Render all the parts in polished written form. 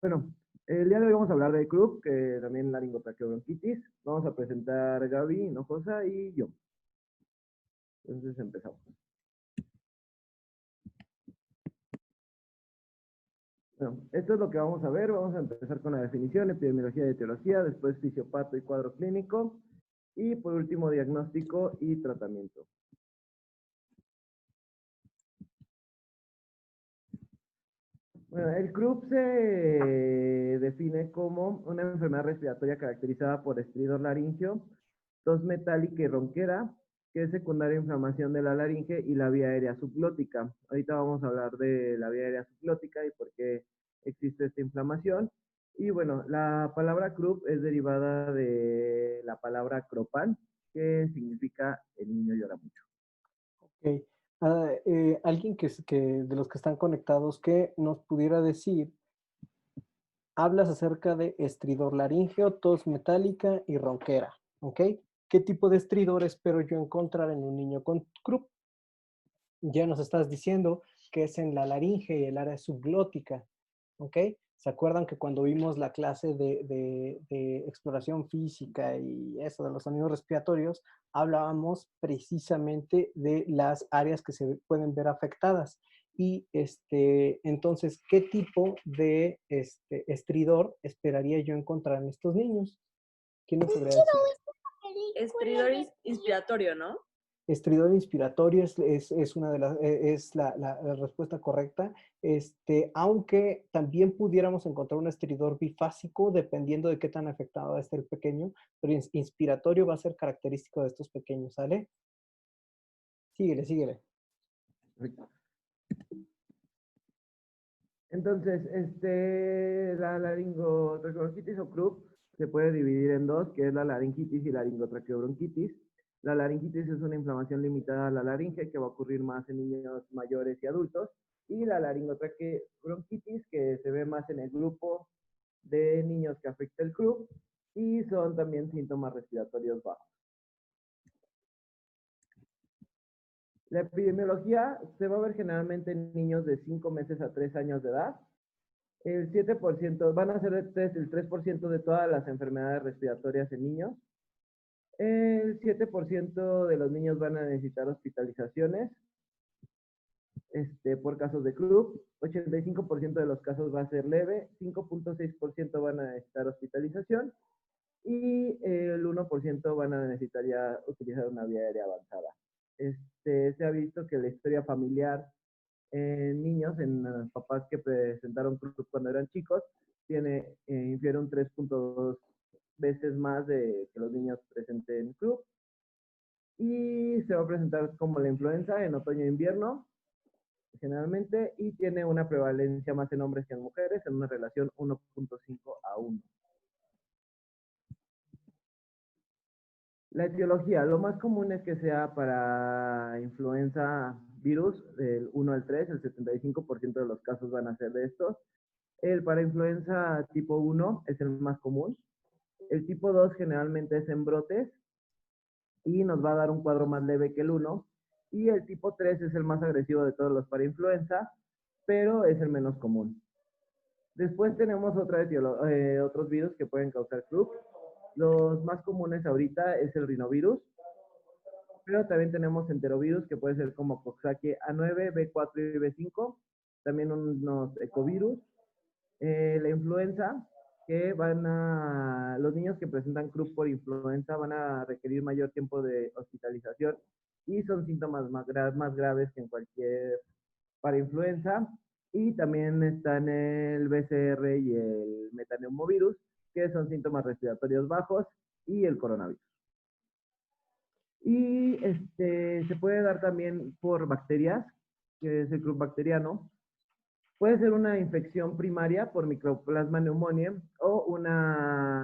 Bueno, el día de hoy vamos a hablar de croup, que también laringotraqueobronquitis. Vamos a presentar Gaby Hinojosa y yo. Entonces empezamos. Bueno, esto es lo que vamos a ver. Vamos a empezar con la definición, epidemiología y etiología, después fisiopato y cuadro clínico, y por último diagnóstico y tratamiento. Bueno, el croup se define como una enfermedad respiratoria caracterizada por estridor laringio, tos metálica y ronquera, que es secundaria a inflamación de la laringe y la vía aérea subglótica. Ahorita vamos a hablar de la vía aérea subglótica y por qué existe esta inflamación. Y bueno, la palabra croup es derivada de la palabra cropan, que significa el niño llora mucho. Ok. Alguien de los que están conectados que nos pudiera decir, hablas acerca de estridor laríngeo, tos metálica y ronquera, ¿ok? ¿Qué tipo de estridor espero yo encontrar en un niño con croup? Ya nos estás diciendo que es en la laringe y el área subglótica, ¿ok? ¿Se acuerdan que cuando vimos la clase de exploración física y eso de los sonidos respiratorios, hablábamos precisamente de las áreas que se pueden ver afectadas? Y entonces, ¿qué tipo de estridor esperaría yo encontrar en estos niños? ¿Quién me podría decir? Estridor inspiratorio, ¿no? Estridor inspiratorio es una de las, es la respuesta correcta. Aunque también pudiéramos encontrar un estridor bifásico dependiendo de qué tan afectado esté el pequeño, pero inspiratorio va a ser característico de estos pequeños, ¿sale? Síguele, síguele. Entonces, la laringotraqueobronquitis o croup se puede dividir en dos, que es la laringitis y laringotraqueobronquitis. La laringitis es una inflamación limitada a la laringe que va a ocurrir más en niños mayores y adultos. Y la laringotraqueobronquitis, que se ve más en el grupo de niños que afecta el croup y son también síntomas respiratorios bajos. La epidemiología se va a ver generalmente en niños de 5 meses a 3 años de edad. El 7% van a ser el 3% de todas las enfermedades respiratorias en niños. El 7% de los niños van a necesitar hospitalizaciones por casos de croup. 85% de los casos va a ser leve. 5.6% van a necesitar hospitalización. Y el 1% van a necesitar ya utilizar una vía aérea avanzada. Se ha visto que la historia familiar en niños, en papás que presentaron croup cuando eran chicos, infiere un 3.2 veces más de que los niños presenten croup. Y se va a presentar como la influenza en otoño e invierno, generalmente, y tiene una prevalencia más en hombres que en mujeres, en una relación 1.5 a 1. La etiología, lo más común es que sea para influenza virus, del 1 al 3, el 75% de los casos van a ser de estos. El para influenza tipo 1 es el más común. El tipo 2 generalmente es en brotes y nos va a dar un cuadro más leve que el 1. Y el tipo 3 es el más agresivo de todos los para influenza, pero es el menos común. Después tenemos otros virus que pueden causar croup. Los más comunes ahorita es el rinovirus, pero también tenemos enterovirus que puede ser como Coxsackie A9, B4 y B5, también unos ecovirus, la influenza, que los niños que presentan croup por influenza van a requerir mayor tiempo de hospitalización y son síntomas más graves que en cualquier para influenza. Y también están el BCR y el metaneumovirus, que son síntomas respiratorios bajos, y el coronavirus. Y se puede dar también por bacterias, que es el croup bacteriano. Puede ser una infección primaria por Mycoplasma pneumoniae o una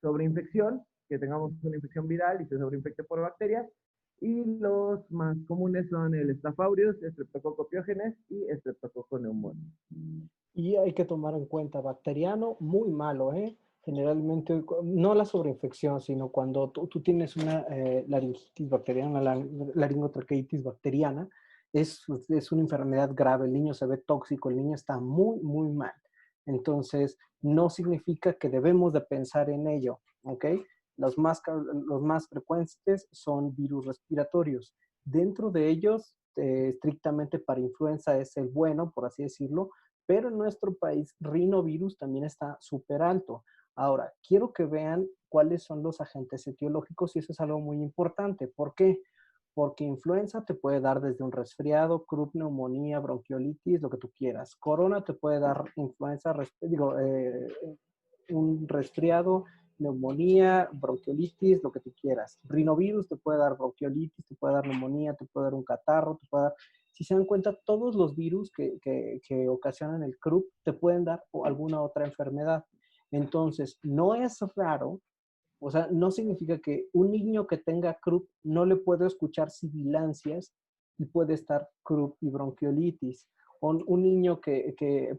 sobreinfección, que tengamos una infección viral y se sobreinfecte por bacterias. Y los más comunes son el Staph aureus, Streptococcus pyogenes y Streptococcus pneumoniae. Y hay que tomar en cuenta, bacteriano, muy malo, ¿eh? Generalmente, no la sobreinfección, sino cuando tú tienes una laringitis bacteriana, la laringotraqueitis bacteriana, es una enfermedad grave, el niño se ve tóxico, el niño está muy, muy mal. Entonces, no significa que debemos de pensar en ello, ¿ok? Los más frecuentes son virus respiratorios. Dentro de ellos, estrictamente para influenza es el bueno, por así decirlo, pero en nuestro país rinovirus también está súper alto. Ahora, quiero que vean cuáles son los agentes etiológicos y eso es algo muy importante. ¿Por qué? Porque influenza te puede dar desde un resfriado, croup, neumonía, bronquiolitis, lo que tú quieras. Corona te puede dar influenza, un resfriado, neumonía, bronquiolitis, lo que tú quieras. Rinovirus te puede dar bronquiolitis, te puede dar neumonía, te puede dar un catarro, te puede dar... Si se dan cuenta, todos los virus que ocasionan el croup te pueden dar alguna otra enfermedad. Entonces, no es raro, o sea, no significa que un niño que tenga croup no le puede escuchar sibilancias y puede estar croup y bronquiolitis. O un niño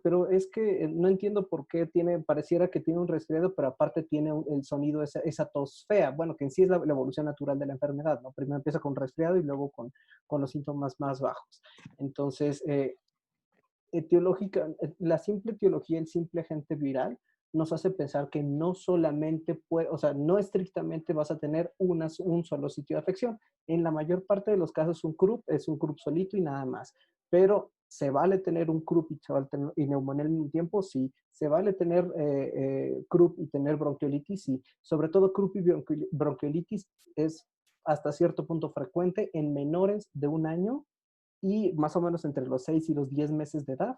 pero es que no entiendo por qué pareciera que tiene un resfriado, pero aparte tiene el sonido, esa tos fea. Bueno, que en sí es la evolución natural de la enfermedad, ¿no? Primero empieza con resfriado y luego con los síntomas más bajos. Entonces, la simple etiología, el simple agente viral, nos hace pensar que no solamente puede, o sea, no estrictamente vas a tener un solo sitio de afección. En la mayor parte de los casos es un croup solito y nada más. Pero se vale tener un croup y neumonía al mismo tiempo, sí. Se vale tener croup y tener bronquiolitis, sí. Sobre todo croup y bronquiolitis es hasta cierto punto frecuente en menores de 1 año y más o menos entre los 6 y los 10 meses de edad,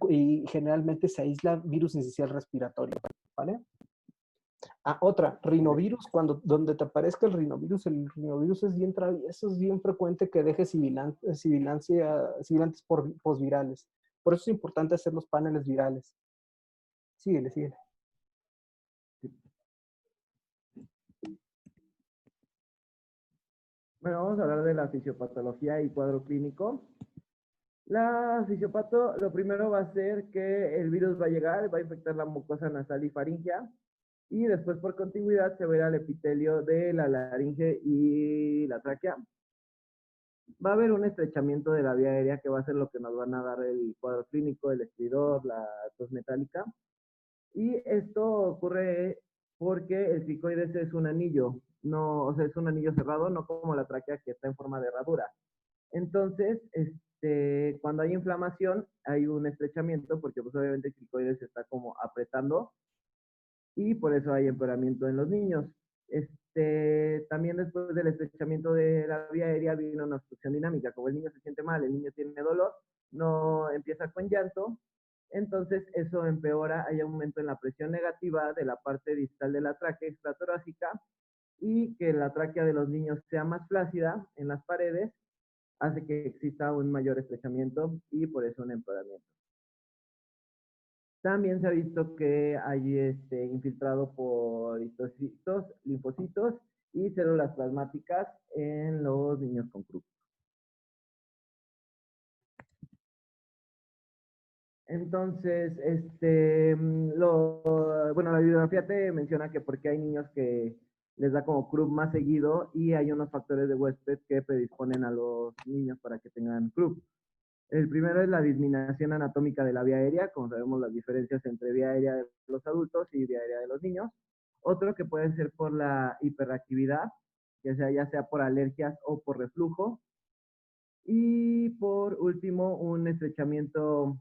y generalmente se aísla virus incisional respiratorio, ¿vale? Otra, rinovirus, donde te aparezca el rinovirus es bien travieso, es bien frecuente que deje sibilantes posvirales. Por eso es importante hacer los paneles virales. Síguele, síguele. Bueno, vamos a hablar de la fisiopatología y cuadro clínico. La fisiopato, lo primero va a ser que el virus va a llegar, va a infectar la mucosa nasal y faringea, y después por contigüidad se va a ir al epitelio de la laringe y la tráquea. Va a haber un estrechamiento de la vía aérea que va a ser lo que nos van a dar el cuadro clínico, el estridor, la tos metálica. Y esto ocurre porque el cricoides es un anillo, no, o sea, es un anillo cerrado, no como la tráquea que está en forma de herradura. Entonces, cuando hay inflamación, hay un estrechamiento porque pues obviamente el cricoides se está como apretando y por eso hay empeoramiento en los niños. También después del estrechamiento de la vía aérea viene una obstrucción dinámica. Como el niño se siente mal, el niño tiene dolor, no empieza con llanto, entonces eso empeora, hay aumento en la presión negativa de la parte distal de la tráquea extratorácica y que la tráquea de los niños sea más flácida en las paredes hace que exista un mayor estrechamiento y por eso un empeoramiento. También se ha visto que hay infiltrado por histocitos, linfocitos y células plasmáticas en los niños con croup. Entonces, bueno, la bibliografía te menciona que porque hay niños que les da como croup más seguido y hay unos factores de huésped que predisponen a los niños para que tengan croup. El primero es la disminución anatómica de la vía aérea, como sabemos las diferencias entre vía aérea de los adultos y vía aérea de los niños. Otro que puede ser por la hiperactividad, que sea ya sea por alergias o por reflujo. Y por último, un estrechamiento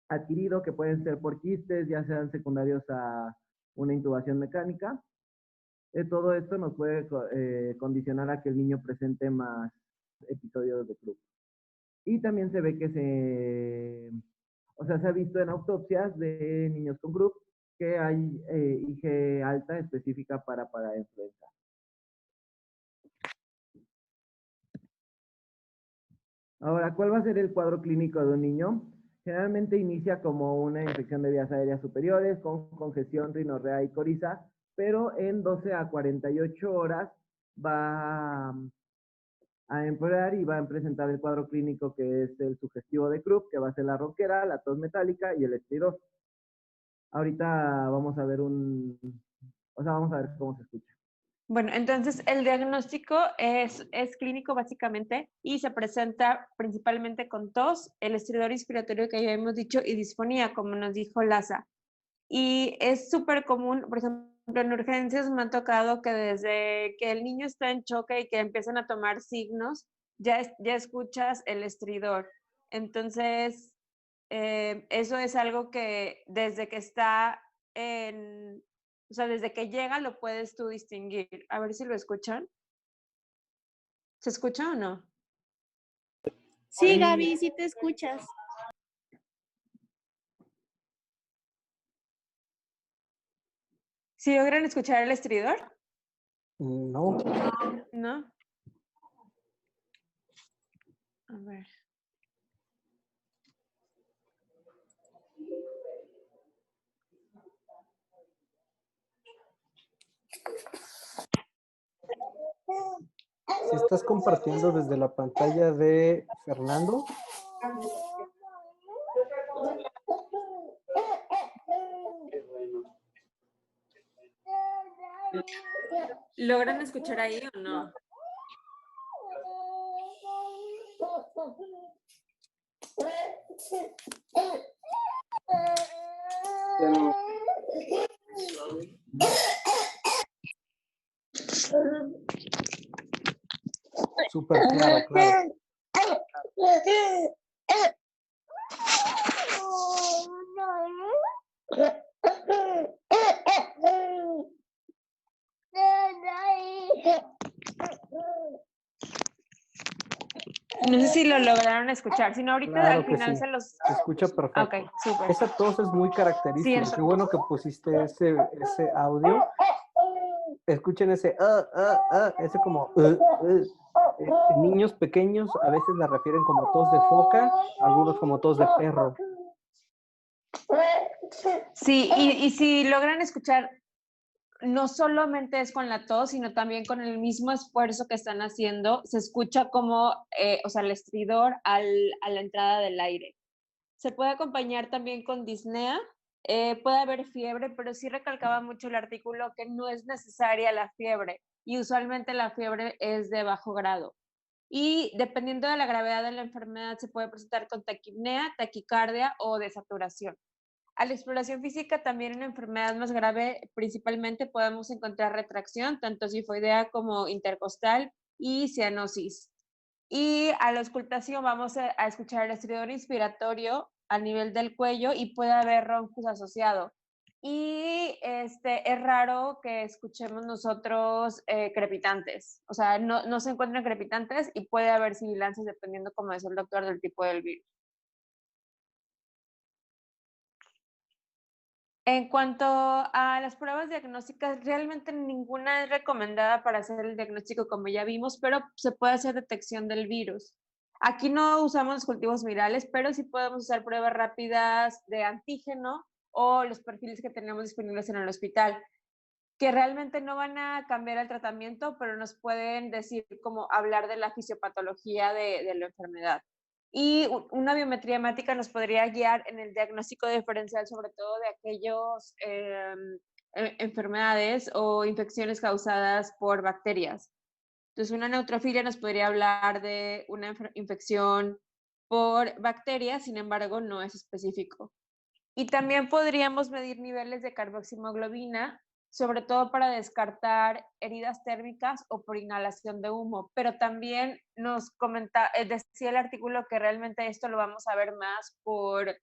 adquirido que pueden ser por quistes, ya sean secundarios a una intubación mecánica. Todo esto nos puede condicionar a que el niño presente más episodios de croup. Y también se ve que se ha visto en autopsias de niños con croup que hay IG alta específica para influenza. Ahora, ¿cuál va a ser el cuadro clínico de un niño? Generalmente inicia como una infección de vías aéreas superiores con congestión, rinorrea y coriza, pero en 12 a 48 horas va a empeorar y va a presentar el cuadro clínico que es el sugestivo de Krupp, que va a ser la ronquera, la tos metálica y el estridor. Ahorita vamos a ver vamos a ver cómo se escucha. Bueno, entonces el diagnóstico es clínico básicamente y se presenta principalmente con tos, el estridor inspiratorio que ya hemos dicho y disfonía, como nos dijo Laza. Y es súper común, por ejemplo, en urgencias me ha tocado que desde que el niño está en choque y que empiezan a tomar signos, ya escuchas el estridor. Entonces, eso es algo que desde que está o sea, desde que llega lo puedes tú distinguir. A ver si lo escuchan. ¿Se escucha o no? Sí, Gaby, sí te escuchas. ¿Sí logran escuchar el estridor? No. ¿No? A ver. Si estás compartiendo desde la pantalla de Fernando. ¿Logran escuchar ahí o no? Súper claro, claro. No sé si lo lograron escuchar, si no ahorita Claro al que final sí. se los... Se escucha perfecto. Ok, súper. Esa tos es muy Sí, característica. eso. Qué bueno que pusiste ese audio. Escuchen ese, ese como, niños pequeños a veces la refieren como tos de foca, algunos como tos de perro. Sí, y si logran escuchar, no solamente es con la tos, sino también con el mismo esfuerzo que están haciendo, se escucha como, o sea, el estridor a la entrada del aire. Se puede acompañar también con disnea, puede haber fiebre, pero sí recalcaba mucho el artículo que no es necesaria la fiebre y usualmente la fiebre es de bajo grado. Y dependiendo de la gravedad de la enfermedad se puede presentar con taquipnea, taquicardia o desaturación. A la exploración física también en enfermedad más grave principalmente podemos encontrar retracción, tanto sifoidea como intercostal y cianosis. Y a la auscultación vamos a escuchar el estridor inspiratorio a nivel del cuello y puede haber roncus asociado. Y es raro que escuchemos nosotros crepitantes. O sea, no se encuentran crepitantes y puede haber sibilancias dependiendo, como decía el doctor, del tipo del virus. En cuanto a las pruebas diagnósticas, realmente ninguna es recomendada para hacer el diagnóstico, como ya vimos, pero se puede hacer detección del virus. Aquí no usamos los cultivos virales, pero sí podemos usar pruebas rápidas de antígeno o los perfiles que tenemos disponibles en el hospital, que realmente no van a cambiar el tratamiento, pero nos pueden decir cómo hablar de la fisiopatología de la enfermedad. Y una biometría hemática nos podría guiar en el diagnóstico diferencial, sobre todo de aquellas enfermedades o infecciones causadas por bacterias. Entonces, una neutrofilia nos podría hablar de una infección por bacterias, sin embargo, no es específico. Y también podríamos medir niveles de carboximoglobina, sobre todo para descartar heridas térmicas o por inhalación de humo. Pero también nos decía el artículo que realmente esto lo vamos a ver más por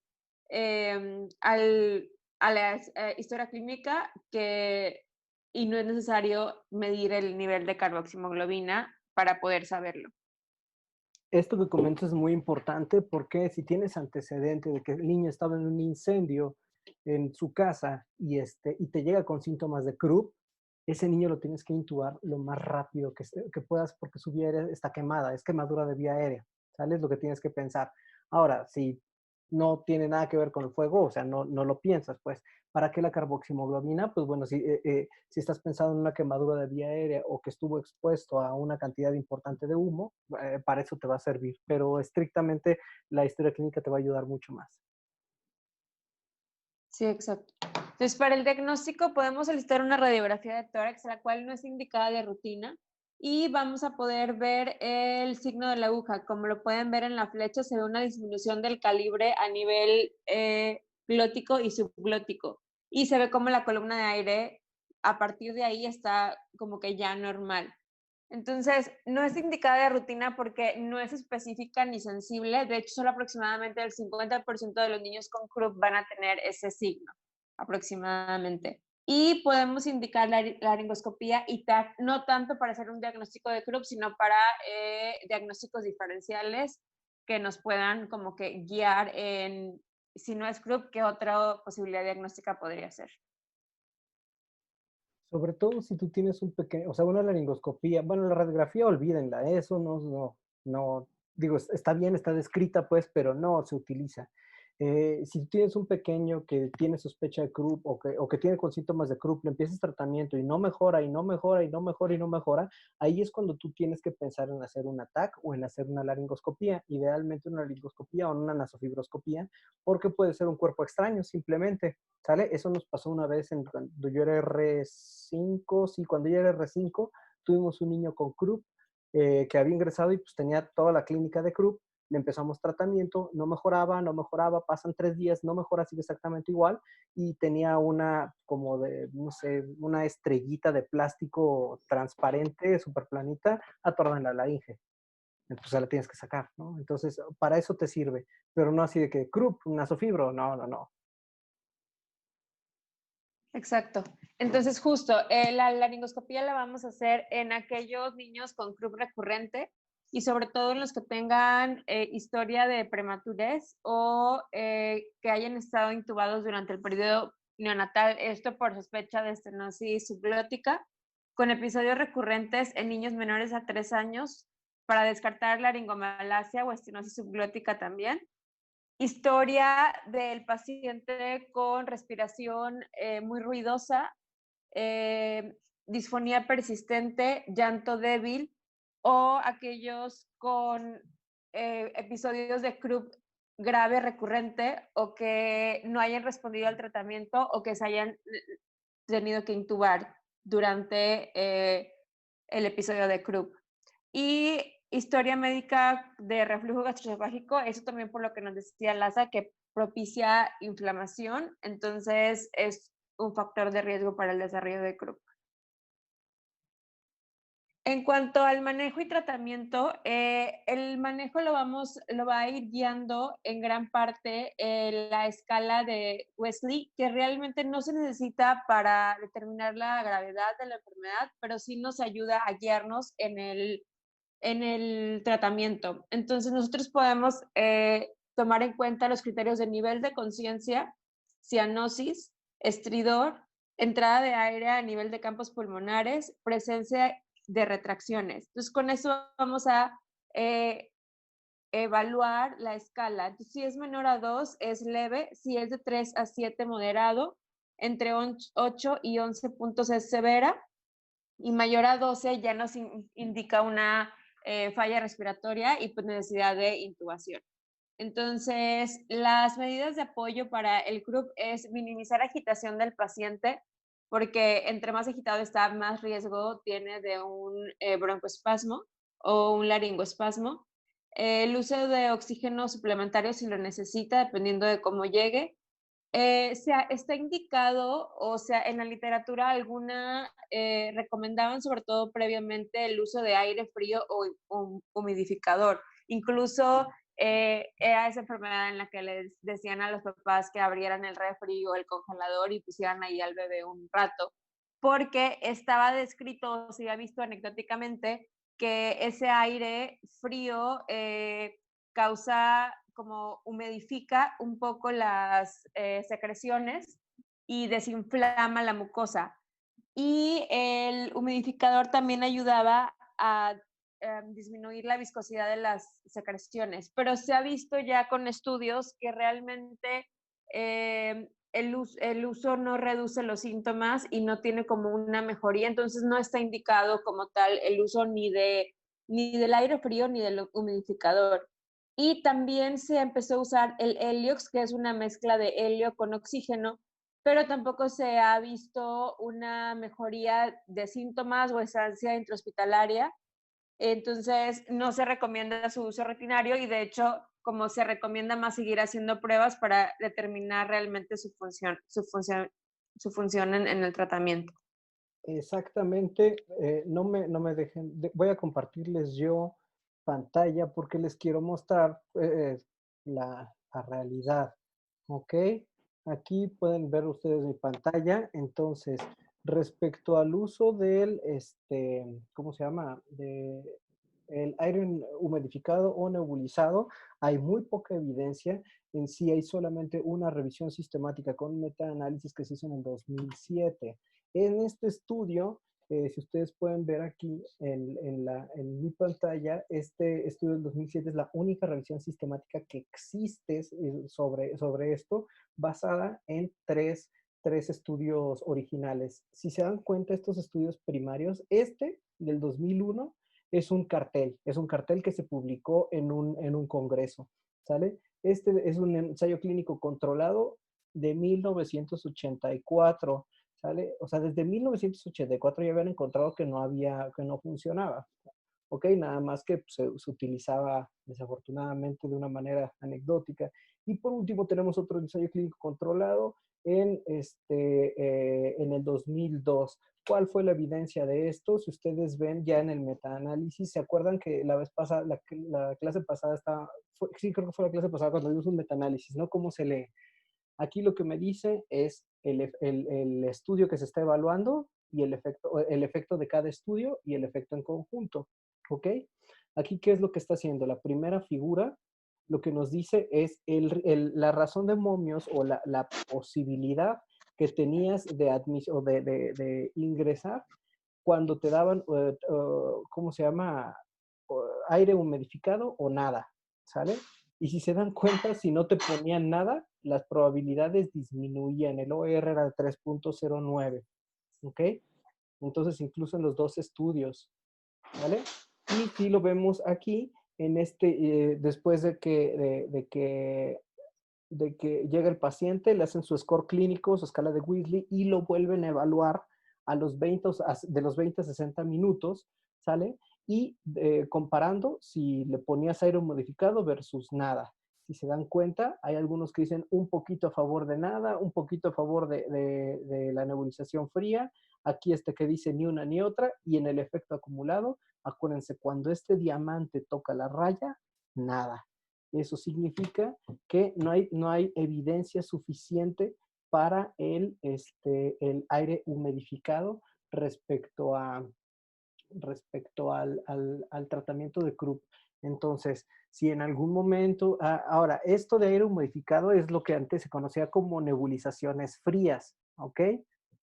a la historia clínica y no es necesario medir el nivel de carboximoglobina para poder saberlo. Esto que comentas es muy importante porque si tienes antecedente de que el niño estaba en un incendio en su casa y te llega con síntomas de croup, ese niño lo tienes que intubar lo más rápido que puedas porque su vía aérea está quemada, es quemadura de vía aérea, ¿sale? Es lo que tienes que pensar. Ahora, si no tiene nada que ver con el fuego, o sea, no lo piensas, pues, ¿para qué la carboximoglobina? Pues bueno, si estás pensando en una quemadura de vía aérea o que estuvo expuesto a una cantidad importante de humo, para eso te va a servir, pero estrictamente la historia clínica te va a ayudar mucho más. Sí, exacto. Entonces, para el diagnóstico podemos solicitar una radiografía de tórax, la cual no es indicada de rutina, y vamos a poder ver el signo de la aguja. Como lo pueden ver en la flecha, se ve una disminución del calibre a nivel glótico y subglótico, y se ve como la columna de aire a partir de ahí está como que ya normal. Entonces, no es indicada de rutina porque no es específica ni sensible. De hecho, solo aproximadamente el 50% de los niños con Krupp van a tener ese signo, aproximadamente. Y podemos indicar la laringoscopía y TAC, no tanto para hacer un diagnóstico de Krupp, sino para diagnósticos diferenciales que nos puedan como que guiar en, si no es Krupp, ¿qué otra posibilidad diagnóstica podría ser? Sobre todo si tú tienes un pequeño, o sea, una laringoscopía, bueno, la radiografía, olvídenla, eso no, digo, está bien, está descrita, pues, pero no se utiliza. Si tú tienes un pequeño que tiene sospecha de Krupp o que tiene con síntomas de Krupp, le empiezas tratamiento y no mejora, y no mejora, y no mejora, y no mejora, ahí es cuando tú tienes que pensar en hacer un TAC o en hacer una laringoscopía, idealmente una laringoscopía o una nasofibroscopía, porque puede ser un cuerpo extraño simplemente, ¿sale? Eso nos pasó una vez cuando yo era R5, sí, cuando yo era R5, tuvimos un niño con Krupp que había ingresado y pues tenía toda la clínica de Krupp. Le empezamos tratamiento, no mejoraba, no mejoraba, pasan 3 días, no mejora, sigue exactamente igual, y tenía una como de, no sé, una estrellita de plástico transparente, súper planita, atorada en la laringe. Entonces la tienes que sacar, ¿no? Entonces, para eso te sirve, pero no así de que Krupp, nasofibro, no. Exacto. Entonces, justo, la laringoscopía la vamos a hacer en aquellos niños con Krupp recurrente y sobre todo en los que tengan historia de prematurez o que hayan estado intubados durante el periodo neonatal, esto por sospecha de estenosis subglótica, con episodios recurrentes en niños menores a 3 años para descartar laringomalacia o estenosis subglótica también. Historia del paciente con respiración muy ruidosa, disfonía persistente, llanto débil, o aquellos con episodios de Krupp grave recurrente o que no hayan respondido al tratamiento o que se hayan tenido que intubar durante el episodio de Krupp. Y historia médica de reflujo gastroesofágico, eso también por lo que nos decía Laza, que propicia inflamación, entonces es un factor de riesgo para el desarrollo de Krupp. En cuanto al manejo y tratamiento, el manejo lo va a ir guiando en gran parte la escala de Wesley, que realmente no se necesita para determinar la gravedad de la enfermedad, pero sí nos ayuda a guiarnos en el tratamiento. Entonces, nosotros podemos tomar en cuenta los criterios de nivel de conciencia, cianosis, estridor, entrada de aire a nivel de campos pulmonares, presencia de retracciones. Entonces, con eso vamos a evaluar la escala. Entonces, si es menor a 2, es leve. Si es de 3 a 7, moderado. Entre 8 y 11 puntos es severa. Y mayor a 12 ya nos indica una falla respiratoria y pues necesidad de intubación. Entonces, las medidas de apoyo para el Krupp es minimizar agitación del paciente, porque entre más agitado está, más riesgo tiene de un broncoespasmo o un laringoespasmo. El uso de oxígeno suplementario si lo necesita, dependiendo de cómo llegue. Está indicado, o sea, en la literatura alguna recomendaban sobre todo previamente el uso de aire frío o humidificador. Incluso era esa enfermedad en la que les decían a los papás que abrieran el refri o el congelador y pusieran ahí al bebé un rato, porque estaba descrito, se había visto anecdóticamente, que ese aire frío causa como humidifica un poco las secreciones y desinflama la mucosa. Y el humidificador también ayudaba a disminuir la viscosidad de las secreciones, pero se ha visto ya con estudios que realmente el uso no reduce los síntomas y no tiene como una mejoría, entonces no está indicado como tal el uso ni del aire frío ni del humidificador. Y también se empezó a usar el Heliox, que es una mezcla de helio con oxígeno, pero tampoco se ha visto una mejoría de síntomas o estancia intrahospitalaria. Entonces, no se recomienda su uso rutinario y de hecho, como se recomienda más seguir haciendo pruebas para determinar realmente su función en el tratamiento. Exactamente, no me dejen, voy a compartirles yo pantalla porque les quiero mostrar la realidad, ¿ok? Aquí pueden ver ustedes mi pantalla, entonces, respecto al uso del, ¿cómo se llama? El aire humidificado o nebulizado, hay muy poca evidencia. En sí hay solamente una revisión sistemática con metaanálisis que se hizo en el 2007. En este estudio, si ustedes pueden ver aquí en mi pantalla, este estudio del 2007 es la única revisión sistemática que existe sobre esto, basada en tres estudios originales. Si se dan cuenta, estos estudios primarios, este del 2001 es un cartel que se publicó en un congreso, ¿sale? Este es un ensayo clínico controlado de 1984, ¿sale? O sea, desde 1984 ya habían encontrado que no funcionaba, ¿ok? Nada más que se utilizaba desafortunadamente de una manera anecdótica. Y por último tenemos otro ensayo clínico controlado en el 2002. ¿Cuál fue la evidencia de esto? Si ustedes ven ya en el metaanálisis, ¿se acuerdan que la vez pasada, la clase pasada sí, creo que fue la clase pasada cuando vimos un metaanálisis, ¿no? ¿Cómo se lee? Aquí lo que me dice es el estudio que se está evaluando y el efecto de cada estudio y el efecto en conjunto, ¿ok? Aquí, ¿qué es lo que está haciendo? La primera figura lo que nos dice es la razón de momios o la posibilidad que tenías de ingresar cuando te daban, ¿cómo se llama? Aire humidificado o nada, ¿sale? Y si se dan cuenta, si no te ponían nada, las probabilidades disminuían. El OR era de 3.09, ¿ok? Entonces, incluso en los dos estudios, ¿vale? Y si lo vemos aquí, después de que llega el paciente, le hacen su score clínico, su escala de Wheatley, y lo vuelven a evaluar de los 20 a 60 minutos, ¿sale? Y comparando si le ponías aire modificado versus nada. Si se dan cuenta, hay algunos que dicen un poquito a favor de nada, un poquito a favor de la nebulización fría. Aquí que dice ni una ni otra, y en el efecto acumulado, acuérdense, cuando este diamante toca la raya, nada. Eso significa que no hay evidencia suficiente para el aire humidificado respecto al tratamiento de Krupp. Entonces, si en algún momento, ahora, esto de aire humidificado es lo que antes se conocía como nebulizaciones frías, ¿ok?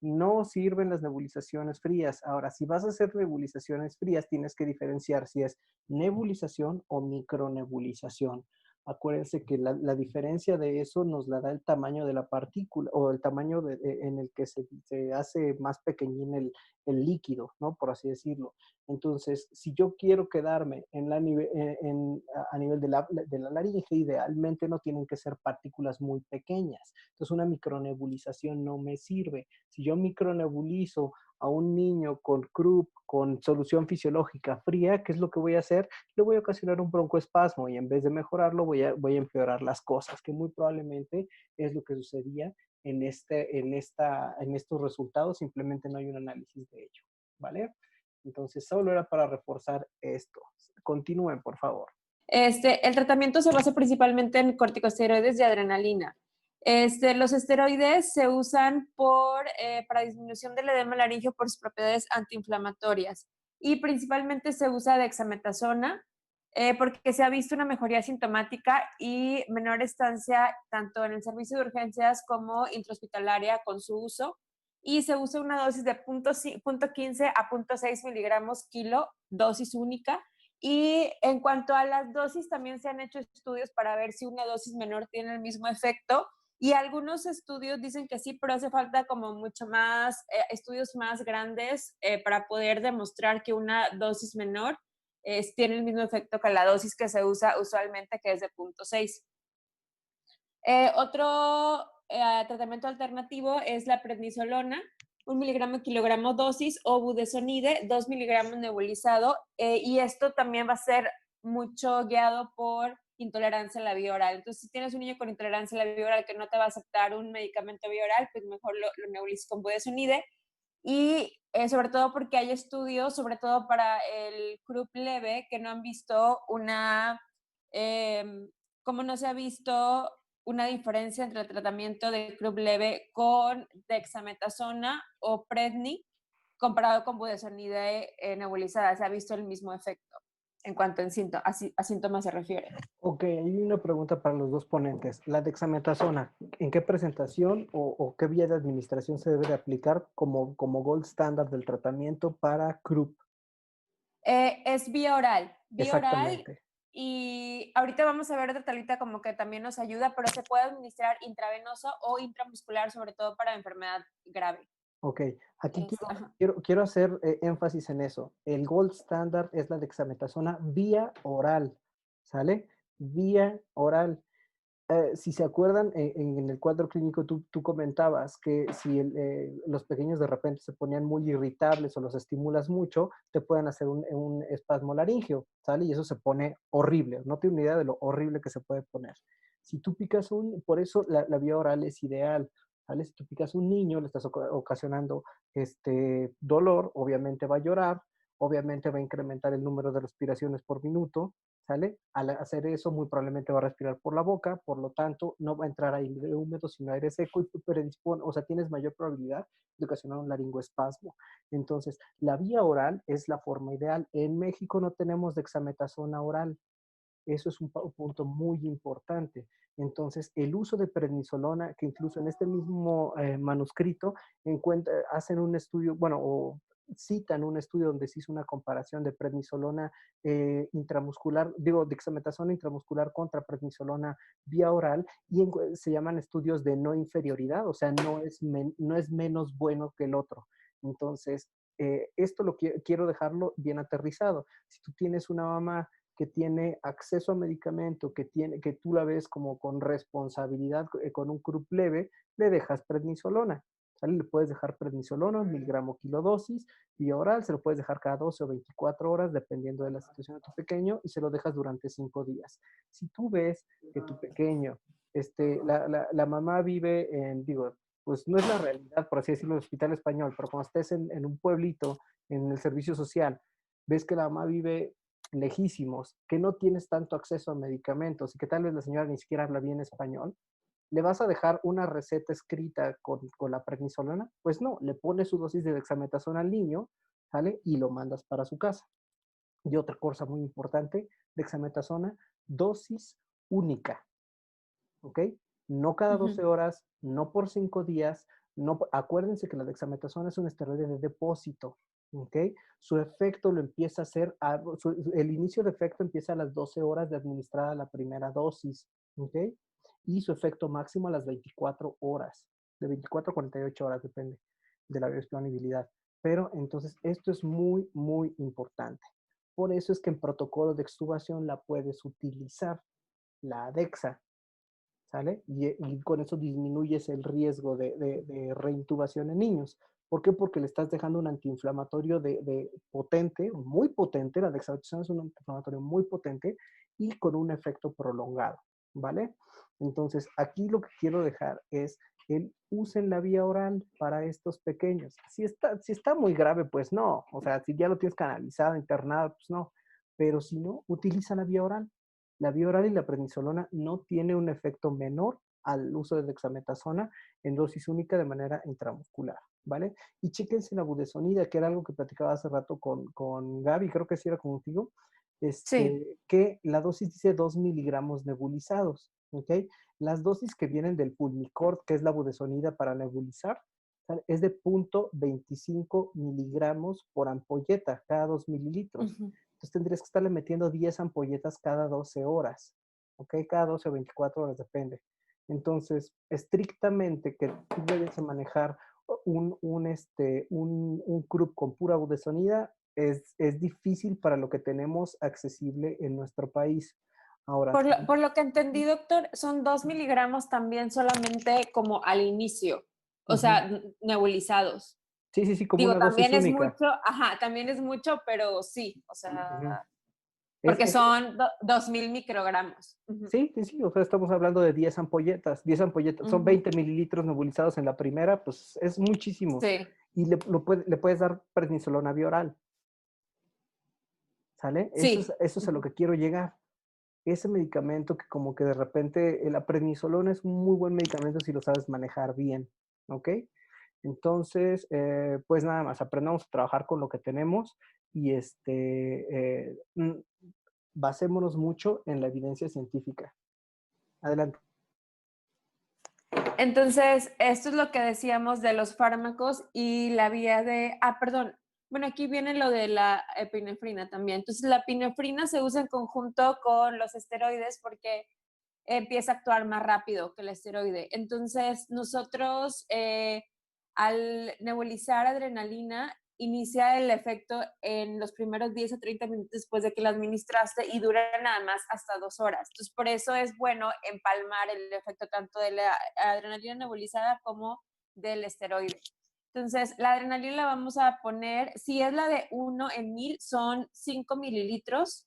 No sirven las nebulizaciones frías. Ahora, si vas a hacer nebulizaciones frías, tienes que diferenciar si es nebulización o micronebulización. Acuérdense que la diferencia de eso nos la da el tamaño de la partícula o el tamaño en el que se hace más pequeñín el líquido, ¿no? Por así decirlo. Entonces, si yo quiero quedarme a nivel de la laringe, idealmente no tienen que ser partículas muy pequeñas. Entonces, una micronebulización no me sirve. Si yo micronebulizo a un niño con Krupp, con solución fisiológica fría, ¿qué es lo que voy a hacer? Le voy a ocasionar un broncoespasmo y en vez de mejorarlo voy a empeorar las cosas, que muy probablemente es lo que sucedía en estos resultados, simplemente no hay un análisis de ello, ¿vale? Entonces, solo era para reforzar esto. Continúen, por favor. El tratamiento se basa principalmente en corticosteroides y adrenalina. Los esteroides se usan para disminución del edema laríngeo por sus propiedades antiinflamatorias y principalmente se usa dexametasona porque se ha visto una mejoría sintomática y menor estancia tanto en el servicio de urgencias como intrahospitalaria con su uso, y se usa una dosis de 0.15 a 0.6 miligramos kilo, dosis única. Y en cuanto a las dosis, también se han hecho estudios para ver si una dosis menor tiene el mismo efecto. Y algunos estudios dicen que sí, pero hace falta como mucho más, estudios más grandes para poder demostrar que una dosis menor tiene el mismo efecto que la dosis que se usa usualmente, que es de 0.6. tratamiento alternativo es la prednisolona, 1 miligramo kilogramo dosis, o budesonide, 2 miligramos nebulizado, y esto también va a ser mucho guiado por intolerancia a la vía oral. Entonces, si tienes un niño con intolerancia a la vía oral que no te va a aceptar un medicamento vía oral, pues mejor lo nebulizas con budesonide. Y sobre todo porque hay estudios, sobre todo para el croup leve, que no han visto como no se ha visto una diferencia entre el tratamiento de croup leve con dexametasona o predni comparado con budesonide nebulizada. Se ha visto el mismo efecto en cuanto a síntomas se refiere. Ok, hay una pregunta para los dos ponentes. La dexametasona, ¿en qué presentación o qué vía de administración se debe de aplicar como gold standard del tratamiento para croup? Es vía oral. Vía oral. Exactamente. Y ahorita vamos a ver otra tablita como que también nos ayuda, pero se puede administrar intravenoso o intramuscular, sobre todo para enfermedad grave. Ok, aquí Ajá. quiero hacer énfasis en eso. El gold standard es la dexametasona vía oral, ¿sale? Vía oral. Si se acuerdan, en el cuadro clínico tú comentabas que si los pequeños de repente se ponían muy irritables o los estimulas mucho, te pueden hacer un espasmo laríngeo, ¿sale? Y eso se pone horrible. No tengo ni idea de lo horrible que se puede poner. Si tú picas por eso la vía oral es ideal, ¿sale? Si tú picas un niño, le estás ocasionando dolor, obviamente va a llorar, obviamente va a incrementar el número de respiraciones por minuto, ¿sale? Al hacer eso, muy probablemente va a respirar por la boca, por lo tanto, no va a entrar aire húmedo, sino aire seco y tú predispones, o sea, tienes mayor probabilidad de ocasionar un laringoespasmo. Entonces, la vía oral es la forma ideal. En México no tenemos dexametasona oral. Eso es un punto muy importante. Entonces, el uso de prednisolona, que incluso en este mismo manuscrito hacen un estudio, bueno, o citan un estudio donde se hizo una comparación de prednisolona intramuscular, digo, dexametasona intramuscular contra prednisolona vía oral, y se llaman estudios de no inferioridad, o sea, no es menos bueno que el otro. Entonces, esto quiero dejarlo bien aterrizado. Si tú tienes una mamá que tiene acceso a medicamento, que tú la ves como con responsabilidad, con un croup leve, le dejas prednisolona. ¿Sale? Le puedes dejar prednisolona, 1 miligramo kilodosis, vía oral, se lo puedes dejar cada 12 o 24 horas, dependiendo de la situación de tu pequeño, y se lo dejas durante 5 días. Si tú ves que tu pequeño, la mamá vive digo, pues no es la realidad, por así decirlo, del hospital español, pero cuando estés en un pueblito, en el servicio social, ves que la mamá vive lejísimos, que no tienes tanto acceso a medicamentos y que tal vez la señora ni siquiera habla bien español, ¿le vas a dejar una receta escrita con la prednisolona? Pues no, le pones su dosis de dexametasona al niño, ¿sale? Y lo mandas para su casa. Y otra cosa muy importante, dexametasona, dosis única, ¿ok? No cada 12 horas, no por 5 días, no, acuérdense que la dexametasona es un esteroide de depósito, ¿ok? Su efecto lo empieza a hacer, el inicio de efecto empieza a las 12 horas de administrada la primera dosis, ¿ok? Y su efecto máximo a las 24 horas, de 24 a 48 horas, depende de la disponibilidad. Pero entonces esto es muy, muy importante. Por eso es que en protocolo de extubación la puedes utilizar, la dexa, ¿sale? Y con eso disminuyes el riesgo de reintubación en niños. ¿Por qué? Porque le estás dejando un antiinflamatorio de potente, muy potente, la dexametasona es un antiinflamatorio muy potente y con un efecto prolongado, ¿vale? Entonces, aquí lo que quiero dejar es usen la vía oral para estos pequeños. Si está muy grave, pues no. O sea, si ya lo tienes canalizado, internado, pues no. Pero si no, utiliza la vía oral. La vía oral y la prednisolona no tiene un efecto menor al uso de dexametasona en dosis única de manera intramuscular, ¿vale? Y chéquense la budesonida, que era algo que platicaba hace rato con Gaby, creo que sí era contigo, Sí. que la dosis dice 2 miligramos nebulizados, ¿ok? Las dosis que vienen del Pulmicort, que es la budesonida para nebulizar, ¿sale? Es de 0.25 miligramos por ampolleta, cada 2 mililitros. Entonces tendrías que estarle metiendo 10 ampolletas cada 12 horas, ¿ok? Cada 12 o 24 horas, depende. Entonces, estrictamente que tú debes manejar un CRUP con pura budesonida es difícil para lo que tenemos accesible en nuestro país. Ahora, Por lo que entendí, doctor, son 2 miligramos también solamente como al inicio, o sea, nebulizados. sí, como Digo, una dosis también es única. mucho, ajá, también es mucho, pero sí, o Ujú. sea, Es, porque es, son 2000 microgramos. Ujú, sí, o sea, estamos hablando de 10 ampolletas, son ujú. 20 mililitros nebulizados en la primera, pues es muchísimo. Sí, Y le puedes dar prednisolona vía oral, ¿sale? sí. Eso es a lo Ujú. que quiero llegar. Ese medicamento que como que de repente, la prednisolona es un muy buen medicamento si lo sabes manejar bien, ¿ok? Entonces, pues nada más, aprendamos a trabajar con lo que tenemos y basémonos mucho en la evidencia científica. Adelante. Entonces, esto es lo que decíamos de los fármacos y la vía de, perdón, bueno, aquí viene lo de la epinefrina también. Entonces, la epinefrina se usa en conjunto con los esteroides porque empieza a actuar más rápido que el esteroide. Entonces, nosotros al nebulizar adrenalina, inicia el efecto en los primeros 10 a 30 minutos después de que la administraste y dura nada más hasta 2 horas. Entonces, por eso es bueno empalmar el efecto tanto de la adrenalina nebulizada como del esteroide. Entonces, la adrenalina la vamos a poner, si es la de 1 en 1000, son 5 mililitros.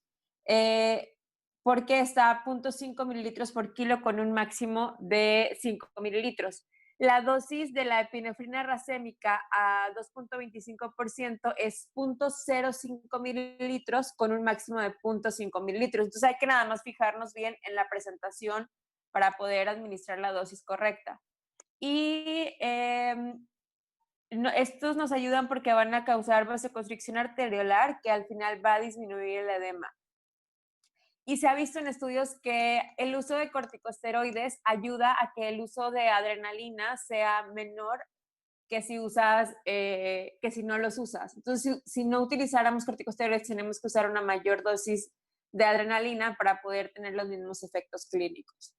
Porque está a 0.5 mililitros por kilo con un máximo de 5 mililitros. La dosis de la epinefrina racémica a 2.25% es 0.05 mililitros con un máximo de 0.5 mililitros. Entonces hay que nada más fijarnos bien en la presentación para poder administrar la dosis correcta. Y estos nos ayudan porque van a causar vasoconstricción arteriolar que al final va a disminuir el edema. Y se ha visto en estudios que el uso de corticosteroides ayuda a que el uso de adrenalina sea menor que si usas, que si no los usas. Entonces, si no utilizáramos corticosteroides, tenemos que usar una mayor dosis de adrenalina para poder tener los mismos efectos clínicos.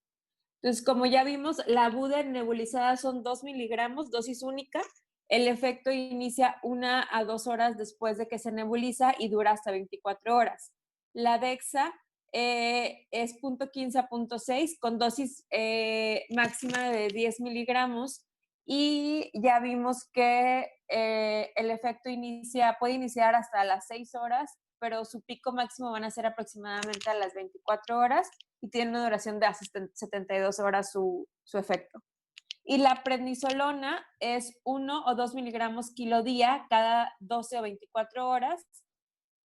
Entonces, como ya vimos, la Buder nebulizada son 2 miligramos, dosis única. El efecto inicia 1 a 2 horas después de que se nebuliza y dura hasta 24 horas. La Dexa es 0.15 a 0.6 con dosis máxima de 10 miligramos y ya vimos que el efecto puede iniciar hasta las 6 horas, pero su pico máximo van a ser aproximadamente a las 24 horas y tiene una duración de hasta 72 horas su efecto. Y la prednisolona es 1 o 2 miligramos kilo día cada 12 o 24 horas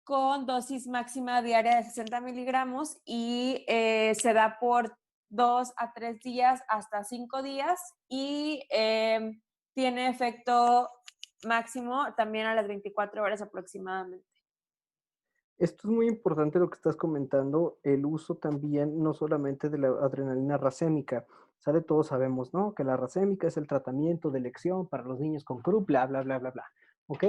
con dosis máxima diaria de 60 miligramos y se da por 2 a 3 días hasta 5 días y tiene efecto máximo también a las 24 horas aproximadamente. Esto es muy importante lo que estás comentando, el uso también no solamente de la adrenalina racémica, ¿sale? Todos sabemos, ¿no? Que la racémica es el tratamiento de elección para los niños con CRUP, bla, bla, bla, bla, bla. ¿Ok?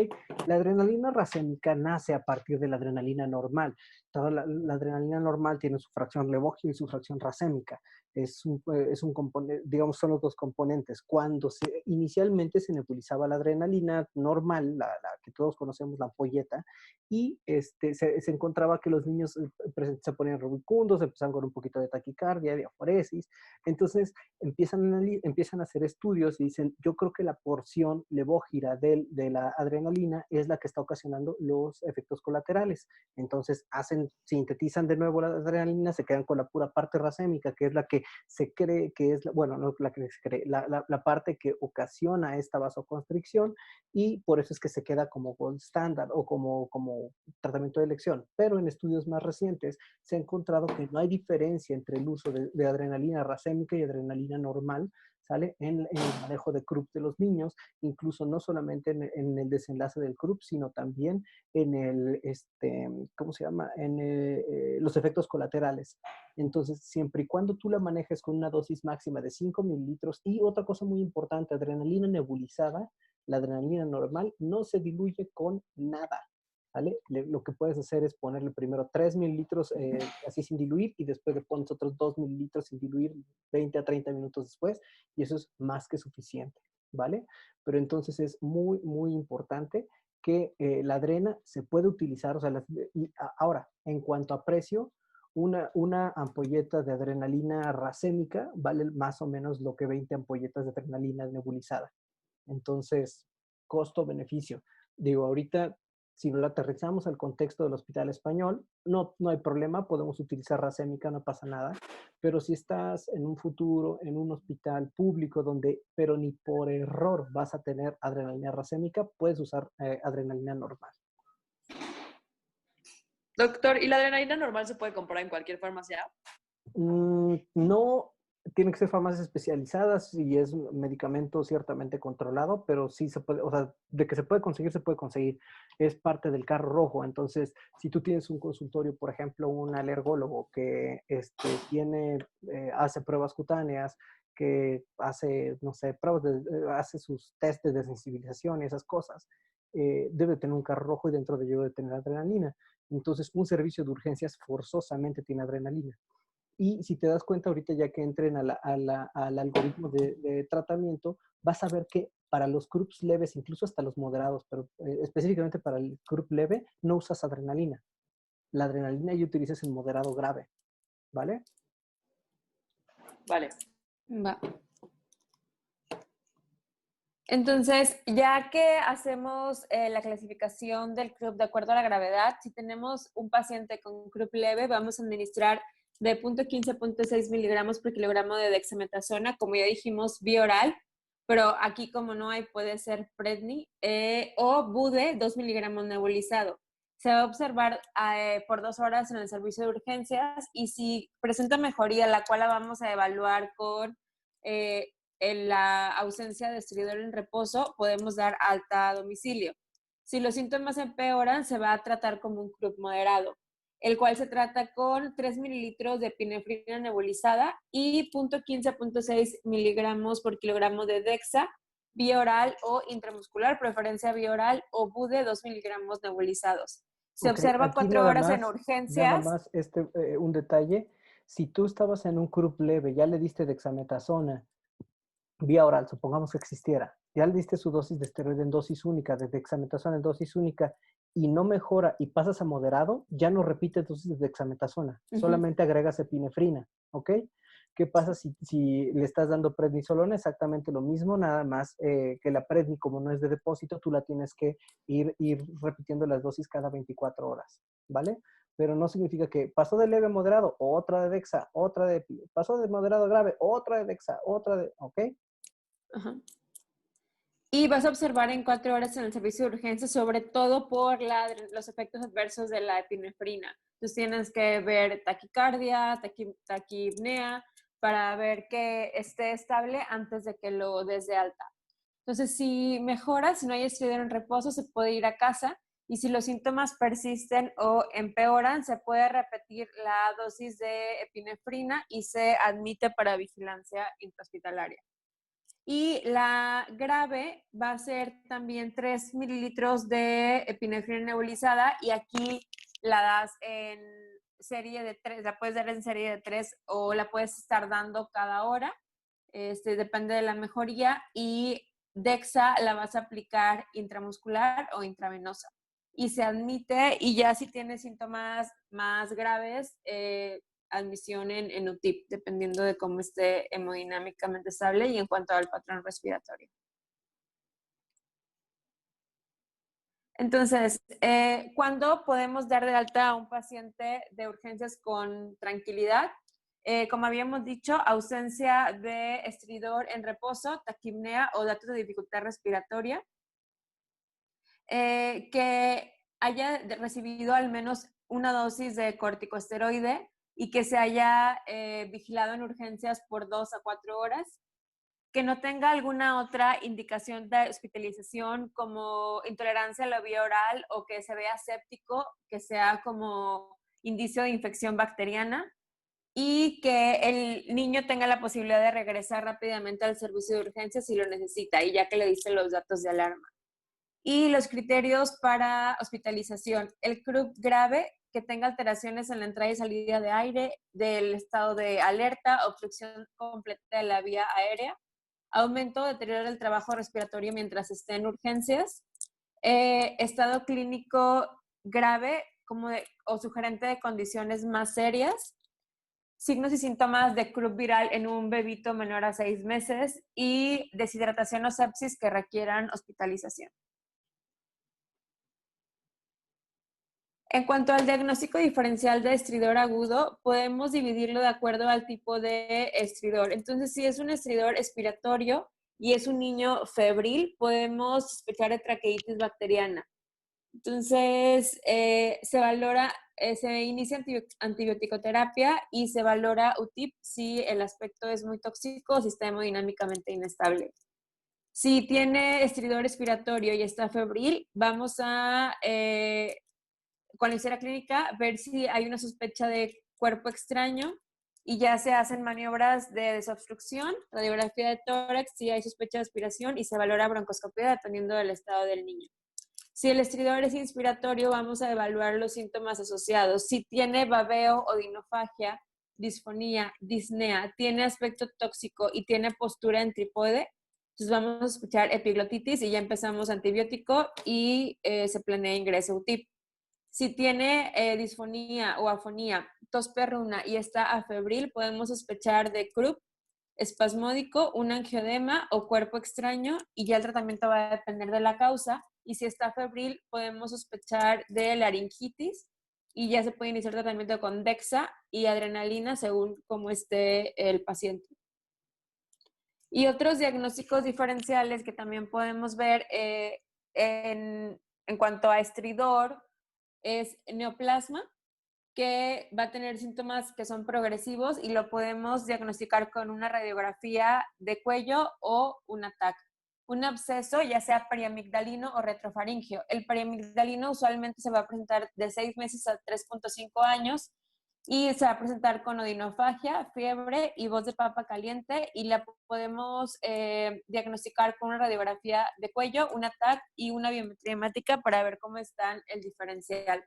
La adrenalina racémica nace a partir de la adrenalina normal. Toda la adrenalina normal tiene su fracción levógena y su fracción racémica. Es un componente, digamos, son los dos componentes. Cuando inicialmente se nebulizaba la adrenalina normal, la que todos conocemos, la ampolleta, y se encontraba que los niños se ponían rubicundos, empezaban con un poquito de taquicardia, diaforesis. Entonces empiezan a hacer estudios y dicen, yo creo que la porción levógira de la adrenalina es la que está ocasionando los efectos colaterales. Entonces sintetizan de nuevo la adrenalina, se quedan con la pura parte racémica, que es la que se cree que es, bueno, no la que se cree, la parte que ocasiona esta vasoconstricción, y por eso es que se queda como gold standard o como tratamiento de elección. Pero en estudios más recientes se ha encontrado que no hay diferencia entre el uso de adrenalina racémica y adrenalina normal, ¿sale? En el manejo de CRUP de los niños, incluso no solamente en el desenlace del CRUP, sino también en el, ¿cómo se llama? En los efectos colaterales. Entonces, siempre y cuando tú la manejes con una dosis máxima de 5 mililitros, y otra cosa muy importante, adrenalina nebulizada, la adrenalina normal no se diluye con nada, ¿vale? Lo que puedes hacer es ponerle primero 3 mililitros así sin diluir, y después le pones otros 2 mililitros sin diluir 20 a 30 minutos después, y eso es más que suficiente, ¿vale? Pero entonces es muy, muy importante que la adrena se puede utilizar, o sea, ahora, en cuanto a precio, una ampolleta de adrenalina racémica vale más o menos lo que 20 ampolletas de adrenalina nebulizada. Entonces, costo-beneficio. Digo, ahorita, si lo aterrizamos al contexto del Hospital Español, no hay problema, podemos utilizar racémica, no pasa nada. Pero si estás en un futuro, en un hospital público donde, pero ni por error vas a tener adrenalina racémica, puedes usar adrenalina normal. Doctor, ¿y la adrenalina normal se puede comprar en cualquier farmacia? No, tiene que ser farmacias especializadas y es un medicamento ciertamente controlado, pero sí se puede, o sea, de que se puede conseguir, es parte del carro rojo. Entonces, si tú tienes un consultorio, por ejemplo, un alergólogo que hace pruebas cutáneas, que hace, no sé, hace sus test de desensibilización y esas cosas, debe tener un carro rojo y dentro de ello debe tener adrenalina. Entonces, un servicio de urgencias forzosamente tiene adrenalina. Y si te das cuenta ahorita, ya que entren al algoritmo de tratamiento, vas a ver que para los CRUPs leves, incluso hasta los moderados, pero específicamente para el CRUP leve, no usas adrenalina. La adrenalina ya utilizas en moderado grave, ¿vale? Vale. Va. Entonces, ya que hacemos la clasificación del CRUP de acuerdo a la gravedad, si tenemos un paciente con CRUP leve, vamos a administrar de 0.15 a 0.6 miligramos por kilogramo de dexametasona, como ya dijimos, vía oral, pero aquí como no hay, puede ser Predni, o Bude, 2 miligramos nebulizado. Se va a observar por 2 horas en el servicio de urgencias y si presenta mejoría, la cual la vamos a evaluar con en la ausencia de estridor en reposo, podemos dar alta a domicilio. Si los síntomas empeoran, se va a tratar como un CRUP moderado, el cual se trata con 3 mililitros de epinefrina nebulizada y 0.15 a 0.6 miligramos por kilogramo de Dexa, vía oral o intramuscular, preferencia vía oral, o Bude 2 miligramos nebulizados. Se observa 4 horas en urgencias. Nada más un detalle. Si tú estabas en un CRUP leve, ya le diste dexametasona vía oral, supongamos que existiera, ya le diste su dosis de esteroide en dosis única, de dexametasona en dosis única, y no mejora y pasas a moderado, ya no repites dosis de dexametasona, solamente agregas epinefrina, ¿ok? ¿Qué pasa si le estás dando prednisolona? Exactamente lo mismo, nada más que la predni, como no es de depósito, tú la tienes que ir repitiendo las dosis cada 24 horas, ¿vale? Pero no significa que pasó de leve a moderado, otra de Dexa, otra de Epi, pasó de moderado a grave, otra de Dexa, otra de, ¿ok? Ajá. Y vas a observar en 4 horas en el servicio de urgencia, sobre todo por los efectos adversos de la epinefrina. Entonces tienes que ver taquicardia, taquipnea, para ver que esté estable antes de que lo des de alta. Entonces, si mejora, si no hay estridor en reposo, se puede ir a casa. Y si los síntomas persisten o empeoran, se puede repetir la dosis de epinefrina y se admite para vigilancia intrahospitalaria. Y la grave va a ser también 3 mililitros de epinefrina nebulizada y aquí la das en serie de 3, la puedes dar en serie de 3 o la puedes estar dando cada hora, depende de la mejoría, y Dexa la vas a aplicar intramuscular o intravenosa. Y se admite, y ya si tienes síntomas más graves, admisión en UTIP, dependiendo de cómo esté hemodinámicamente estable y en cuanto al patrón respiratorio. Entonces, ¿cuándo podemos dar de alta a un paciente de urgencias con tranquilidad? Como habíamos dicho, ausencia de estridor en reposo, taquipnea o datos de dificultad respiratoria, que haya recibido al menos una dosis de corticosteroide y que se haya vigilado en urgencias por 2 a 4 horas, que no tenga alguna otra indicación de hospitalización como intolerancia a la vía oral o que se vea séptico, que sea como indicio de infección bacteriana, y que el niño tenga la posibilidad de regresar rápidamente al servicio de urgencias si lo necesita, y ya que le dicen los datos de alarma. Y los criterios para hospitalización: el CRUP grave, que tenga alteraciones en la entrada y salida de aire, del estado de alerta, obstrucción completa de la vía aérea, aumento o deterioro del trabajo respiratorio mientras esté en urgencias, estado clínico grave, o sugerente de condiciones más serias, signos y síntomas de croup viral en un bebito menor a 6 meses y deshidratación o sepsis que requieran hospitalización. En cuanto al diagnóstico diferencial de estridor agudo, podemos dividirlo de acuerdo al tipo de estridor. Entonces, si es un estridor expiratorio y es un niño febril, podemos sospechar de traqueitis bacteriana. Entonces, se inicia antibiótico-terapia y se valora UTIP si el aspecto es muy tóxico o si está hemodinámicamente inestable. Si tiene estridor respiratorio y está febril, vamos a, con la historia clínica, ver si hay una sospecha de cuerpo extraño y ya se hacen maniobras de desobstrucción, radiografía de tórax, si hay sospecha de aspiración y se valora broncoscopia dependiendo del estado del niño. Si el estridor es inspiratorio, vamos a evaluar los síntomas asociados. Si tiene babeo o dinofagia, disfonía, disnea, tiene aspecto tóxico y tiene postura en trípode, entonces vamos a escuchar epiglotitis y ya empezamos antibiótico y se planea ingreso UTIP. Si tiene disfonía o afonía, tos perruna y está afebril, podemos sospechar de croup, espasmódico, un angioedema o cuerpo extraño y ya el tratamiento va a depender de la causa. Y si está febril, podemos sospechar de laringitis y ya se puede iniciar tratamiento con Dexa y adrenalina según cómo esté el paciente. Y otros diagnósticos diferenciales que también podemos ver en cuanto a estridor es neoplasma, que va a tener síntomas que son progresivos y lo podemos diagnosticar con una radiografía de cuello o un ATAC. Un absceso, ya sea periamigdalino o retrofaringeo. El periamigdalino usualmente se va a presentar de 6 meses a 3.5 años y se va a presentar con odinofagia, fiebre y voz de papa caliente y la podemos diagnosticar con una radiografía de cuello, un ATAC y una biometría hemática para ver cómo están el diferencial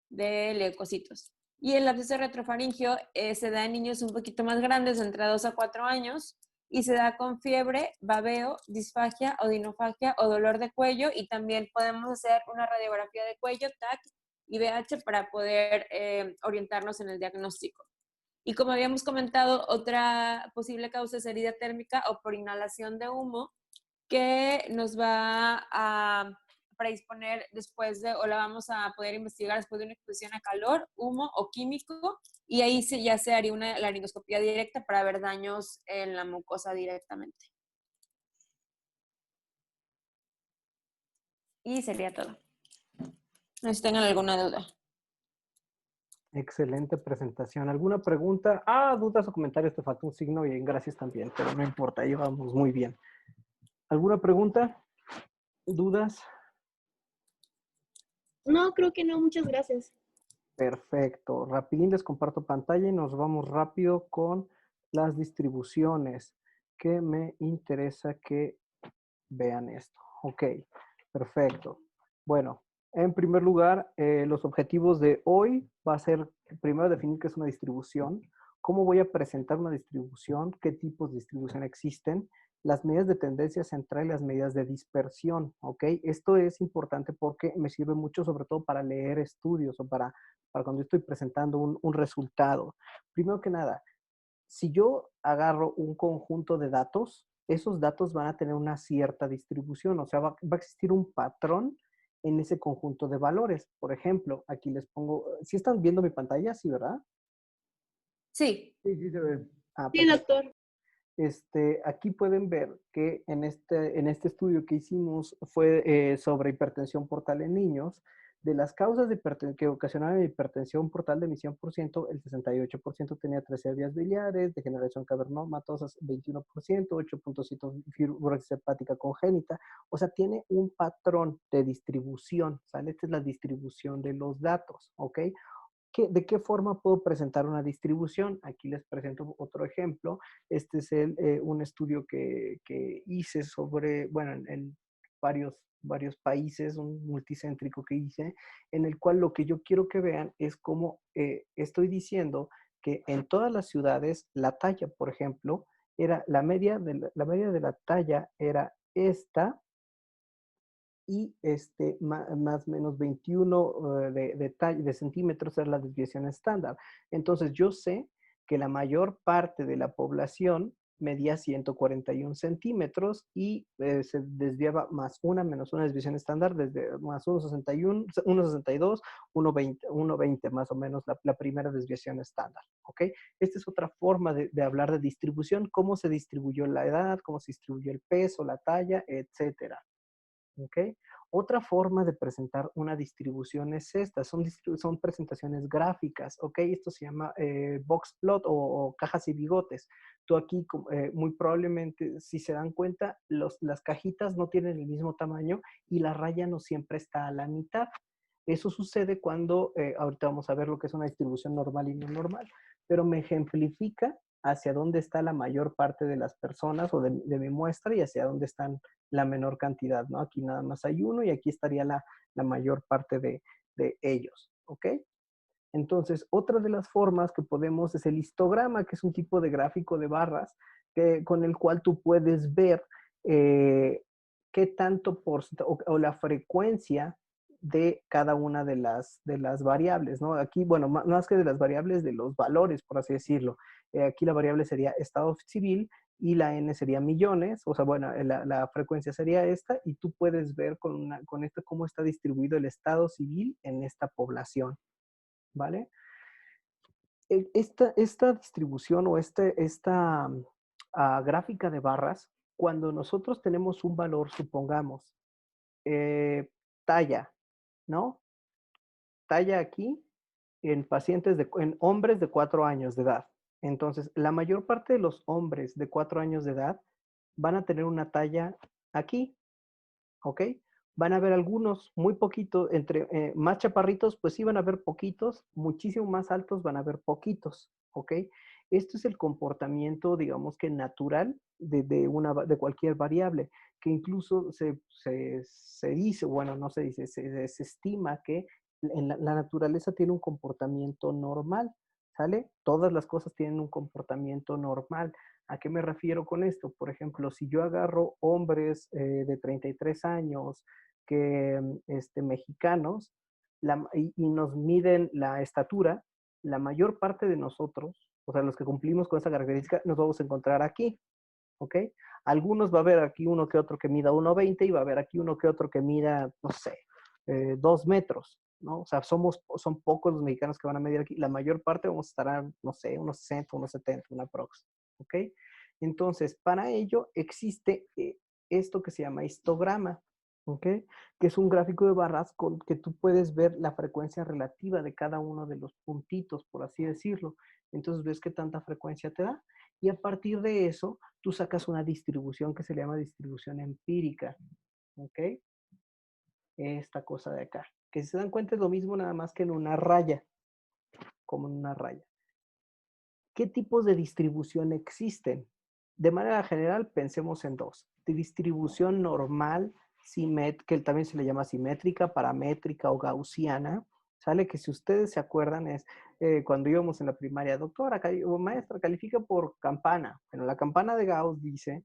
de leucocitos. Y el absceso retrofaringeo se da en niños un poquito más grandes, entre 2 a 4 años, y se da con fiebre, babeo, disfagia, odinofagia o dolor de cuello, y también podemos hacer una radiografía de cuello, TAC y VH para poder orientarnos en el diagnóstico. Y como habíamos comentado, otra posible causa es herida térmica o por inhalación de humo, que nos va a predisponer después de, o la vamos a poder investigar después de una exposición a calor, humo o químico, y ahí ya se haría una laringoscopía directa para ver daños en la mucosa directamente. Y sería todo. No sé si tengan alguna duda. Excelente presentación. ¿Alguna pregunta? Dudas o comentarios, te falta un signo y gracias también, pero no importa, llevamos muy bien. ¿Alguna pregunta? ¿Dudas? No, creo que no, muchas gracias. Perfecto. Rapidín les comparto pantalla y nos vamos rápido con las distribuciones, que me interesa que vean esto. Ok, perfecto. Bueno, en primer lugar, los objetivos de hoy va a ser primero definir qué es una distribución, cómo voy a presentar una distribución, qué tipos de distribución existen, las medidas de tendencia central y las medidas de dispersión, ¿ok? Esto es importante porque me sirve mucho sobre todo para leer estudios o para cuando estoy presentando un resultado. Primero que nada, si yo agarro un conjunto de datos, esos datos van a tener una cierta distribución, o sea, va a existir un patrón en ese conjunto de valores. Por ejemplo, aquí les pongo, ¿sí están viendo mi pantalla? Sí, ¿verdad? Sí. Sí, se ve. Sí, Perfecto. doctor. Aquí pueden ver que en este estudio que hicimos fue sobre hipertensión portal en niños. De las causas que ocasionaban hipertensión portal de emisión por ciento, el 68% tenía atresia vías biliares, degeneración cavernomatosa 21%, 8.7% fibrosis hepática congénita. O sea, tiene un patrón de distribución, ¿sale? Esta es la distribución de los datos, ¿ok? ¿De qué forma puedo presentar una distribución? Aquí les presento otro ejemplo. Este es un estudio que hice sobre, bueno, en varios países, un multicéntrico que hice, en el cual lo que yo quiero que vean es cómo estoy diciendo que en todas las ciudades la talla, por ejemplo, era la media de la talla era esta, y más o menos 21 de centímetros es la desviación estándar. Entonces yo sé que la mayor parte de la población medía 141 centímetros y se desviaba más una menos una desviación estándar desde más 1,61, 1,62, 1,20 más o menos la primera desviación estándar, ¿ok? Esta es otra forma de hablar de distribución, cómo se distribuyó la edad, cómo se distribuyó el peso, la talla, etcétera. ¿Ok? Otra forma de presentar una distribución es esta, son presentaciones gráficas, ¿ok? Esto se llama box plot o cajas y bigotes. Tú aquí, muy probablemente, si se dan cuenta, las cajitas no tienen el mismo tamaño y la raya no siempre está a la mitad. Eso sucede cuando, ahorita vamos a ver lo que es una distribución normal y no normal, pero me ejemplifica hacia dónde está la mayor parte de las personas o de mi muestra y hacia dónde están la menor cantidad, ¿no? Aquí nada más hay uno y aquí estaría la mayor parte de ellos, ¿ok? Entonces, otra de las formas que podemos es el histograma, que es un tipo de gráfico de barras con el cual tú puedes ver qué tanto o la frecuencia de cada una de las variables, ¿no? Aquí, bueno, más que de las variables, de los valores, por así decirlo. Aquí la variable sería estado civil y la n sería millones, o sea, bueno, la frecuencia sería esta y tú puedes ver con esto cómo está distribuido el estado civil en esta población, ¿vale? Esta distribución o esta gráfica de barras, cuando nosotros tenemos un valor, supongamos, talla, ¿no? Talla aquí en en hombres de 4 años de edad. Entonces, la mayor parte de los hombres de 4 años de edad van a tener una talla aquí, ¿ok? Van a haber algunos, muy poquitos, más chaparritos, pues sí van a haber poquitos, muchísimo más altos van a haber poquitos, ¿ok? Esto es el comportamiento, digamos que natural de cualquier variable, que incluso se dice, bueno, no se dice, se estima que la naturaleza tiene un comportamiento normal, ¿sale? Todas las cosas tienen un comportamiento normal. ¿A qué me refiero con esto? Por ejemplo, si yo agarro hombres de 33 años mexicanos y nos miden la estatura, la mayor parte de nosotros, o sea, los que cumplimos con esa característica, nos vamos a encontrar aquí, ¿ok? Algunos va a haber aquí uno que otro que mida 1,20 y va a haber aquí uno que otro que mida, no sé, 2 metros, ¿no? O sea, son pocos los mexicanos que van a medir aquí. La mayor parte vamos a estar, no sé, unos 60, unos 70, una prox, ¿ok? Entonces, para ello existe esto que se llama histograma, ¿ok? Que es un gráfico de barras con que tú puedes ver la frecuencia relativa de cada uno de los puntitos, por así decirlo. Entonces, ves qué tanta frecuencia te da. Y a partir de eso, tú sacas una distribución que se llama distribución empírica, ¿ok? Esta cosa de acá. Que si se dan cuenta es lo mismo nada más que en una raya, como en una raya. ¿Qué tipos de distribución existen? De manera general, pensemos en dos. De distribución normal, que también se le llama simétrica, paramétrica o gaussiana. ¿Sale? Que si ustedes se acuerdan es cuando íbamos en la primaria, doctora o maestra, califica por campana. Bueno, la campana de Gauss dice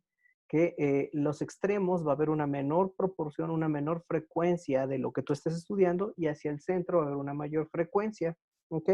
que los extremos va a haber una menor proporción, una menor frecuencia de lo que tú estés estudiando y hacia el centro va a haber una mayor frecuencia. ¿Ok?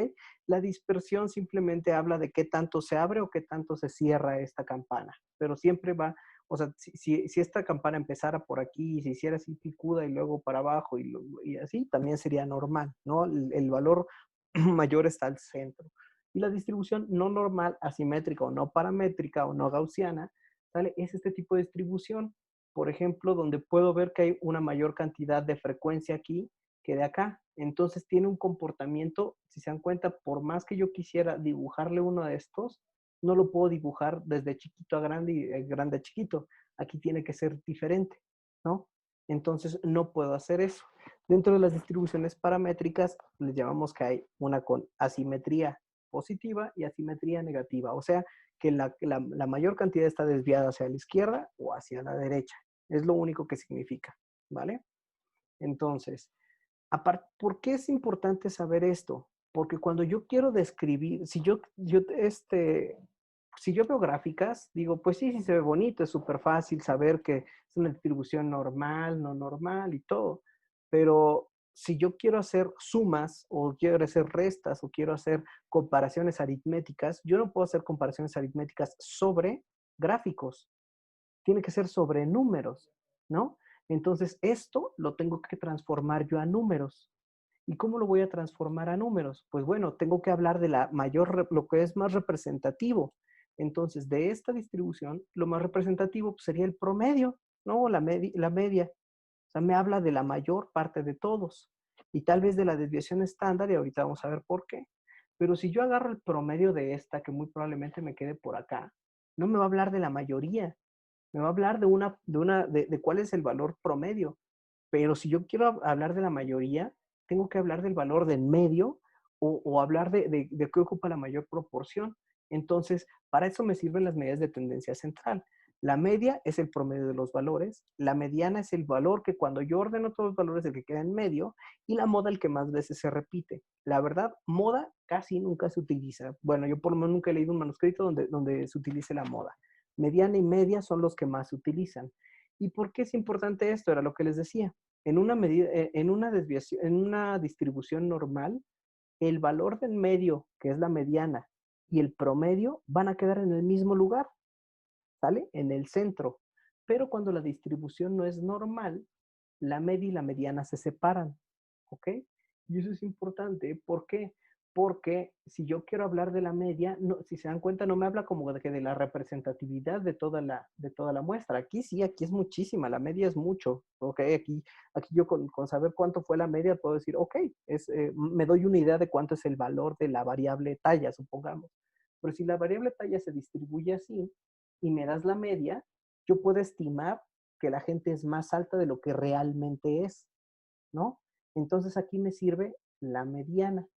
La dispersión simplemente habla de qué tanto se abre o qué tanto se cierra esta campana, pero siempre va, o sea, si esta campana empezara por aquí y se hiciera así picuda y luego para abajo y así, también sería normal, ¿no? El valor mayor está al centro. Y la distribución no normal, asimétrica o no paramétrica o no gaussiana, ¿sale? Es este tipo de distribución, por ejemplo, donde puedo ver que hay una mayor cantidad de frecuencia aquí que de acá. Entonces tiene un comportamiento, si se dan cuenta, por más que yo quisiera dibujarle uno de estos, no lo puedo dibujar desde chiquito a grande y grande a chiquito. Aquí tiene que ser diferente, ¿no? Entonces no puedo hacer eso. Dentro de las distribuciones paramétricas, les llamamos que hay una con asimetría positiva y asimetría negativa. O sea, que la mayor cantidad está desviada hacia la izquierda o hacia la derecha. Es lo único que significa, ¿vale? Entonces, ¿por qué es importante saber esto? Porque cuando yo quiero describir, si si yo veo gráficas, digo, pues sí, sí se ve bonito, es súper fácil saber que es una distribución normal, no normal y todo. Pero si yo quiero hacer sumas o quiero hacer restas o quiero hacer comparaciones aritméticas, yo no puedo hacer comparaciones aritméticas sobre gráficos. Tiene que ser sobre números, ¿no? Entonces, esto lo tengo que transformar yo a números. ¿Y cómo lo voy a transformar a números? Pues bueno, tengo que hablar de la mayor, lo que es más representativo. Entonces, de esta distribución, lo más representativo pues, sería el promedio, ¿no? La media. O sea, me habla de la mayor parte de todos. Y tal vez de la desviación estándar, y ahorita vamos a ver por qué. Pero si yo agarro el promedio de esta, que muy probablemente me quede por acá, no me va a hablar de la mayoría, me va a hablar de cuál es el valor promedio. Pero si yo quiero hablar de la mayoría, tengo que hablar del valor del medio o hablar de qué ocupa la mayor proporción. Entonces, para eso me sirven las medidas de tendencia central. La media es el promedio de los valores, la mediana es el valor que cuando yo ordeno todos los valores el que queda en medio y la moda el que más veces se repite. La verdad, moda casi nunca se utiliza. Bueno, yo por lo menos nunca he leído un manuscrito donde se utilice la moda. Mediana y media son los que más se utilizan. ¿Y por qué es importante esto? Era lo que les decía. En una medida, en una desviación, en una distribución normal, el valor del medio, que es la mediana, y el promedio van a quedar en el mismo lugar, ¿sale? En el centro. Pero cuando la distribución no es normal, la media y la mediana se separan, ¿ok? Y eso es importante. ¿Por qué? Porque si yo quiero hablar de la media, no, si se dan cuenta, no me habla como de la representatividad de toda la muestra. Aquí sí, aquí es muchísima, la media es mucho, ¿ok? Aquí yo con saber cuánto fue la media puedo decir, ok, me doy una idea de cuánto es el valor de la variable talla, supongamos. Pero si la variable talla se distribuye así y me das la media, yo puedo estimar que la gente es más alta de lo que realmente es, ¿no? Entonces aquí me sirve la mediana,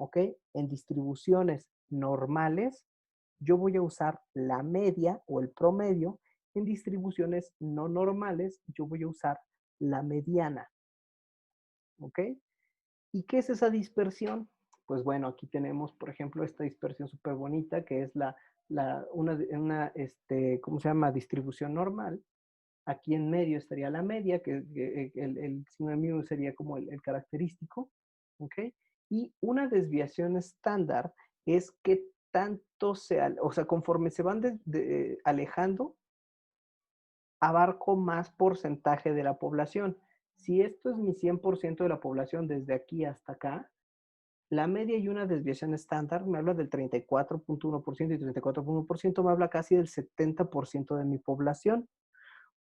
¿ok? En distribuciones normales, yo voy a usar la media o el promedio. En distribuciones no normales, yo voy a usar la mediana, ¿ok? ¿Y qué es esa dispersión? Pues bueno, aquí tenemos, por ejemplo, esta dispersión súper bonita, que es ¿cómo se llama? Distribución normal. Aquí en medio estaría la media, que el signo de mu sería como el característico, ¿ok? Y una desviación estándar es que tanto o sea, conforme se van alejando, abarco más porcentaje de la población. Si esto es mi 100% de la población desde aquí hasta acá, la media y una desviación estándar me habla del 34.1% y 34.1% me habla casi del 70% de mi población.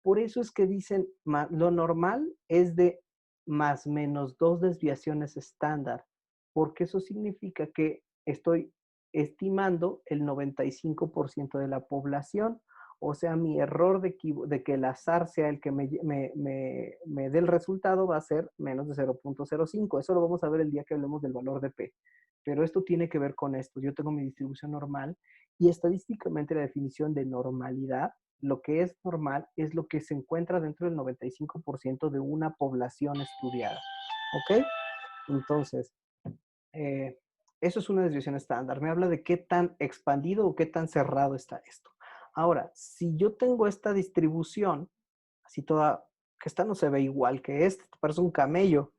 Por eso es que dicen, lo normal es de más menos 2 desviaciones estándar, porque eso significa que estoy estimando el 95% de la población. O sea, mi error de que el azar sea el que me dé el resultado va a ser menos de 0.05. Eso lo vamos a ver el día que hablemos del valor de P. Pero esto tiene que ver con esto. Yo tengo mi distribución normal y estadísticamente la definición de normalidad, lo que es normal es lo que se encuentra dentro del 95% de una población estudiada. ¿Ok? Entonces, eso es una desviación estándar. Me habla de qué tan expandido o qué tan cerrado está esto. Ahora, si yo tengo esta distribución, así toda, que esta no se ve igual que esta, parece un camello,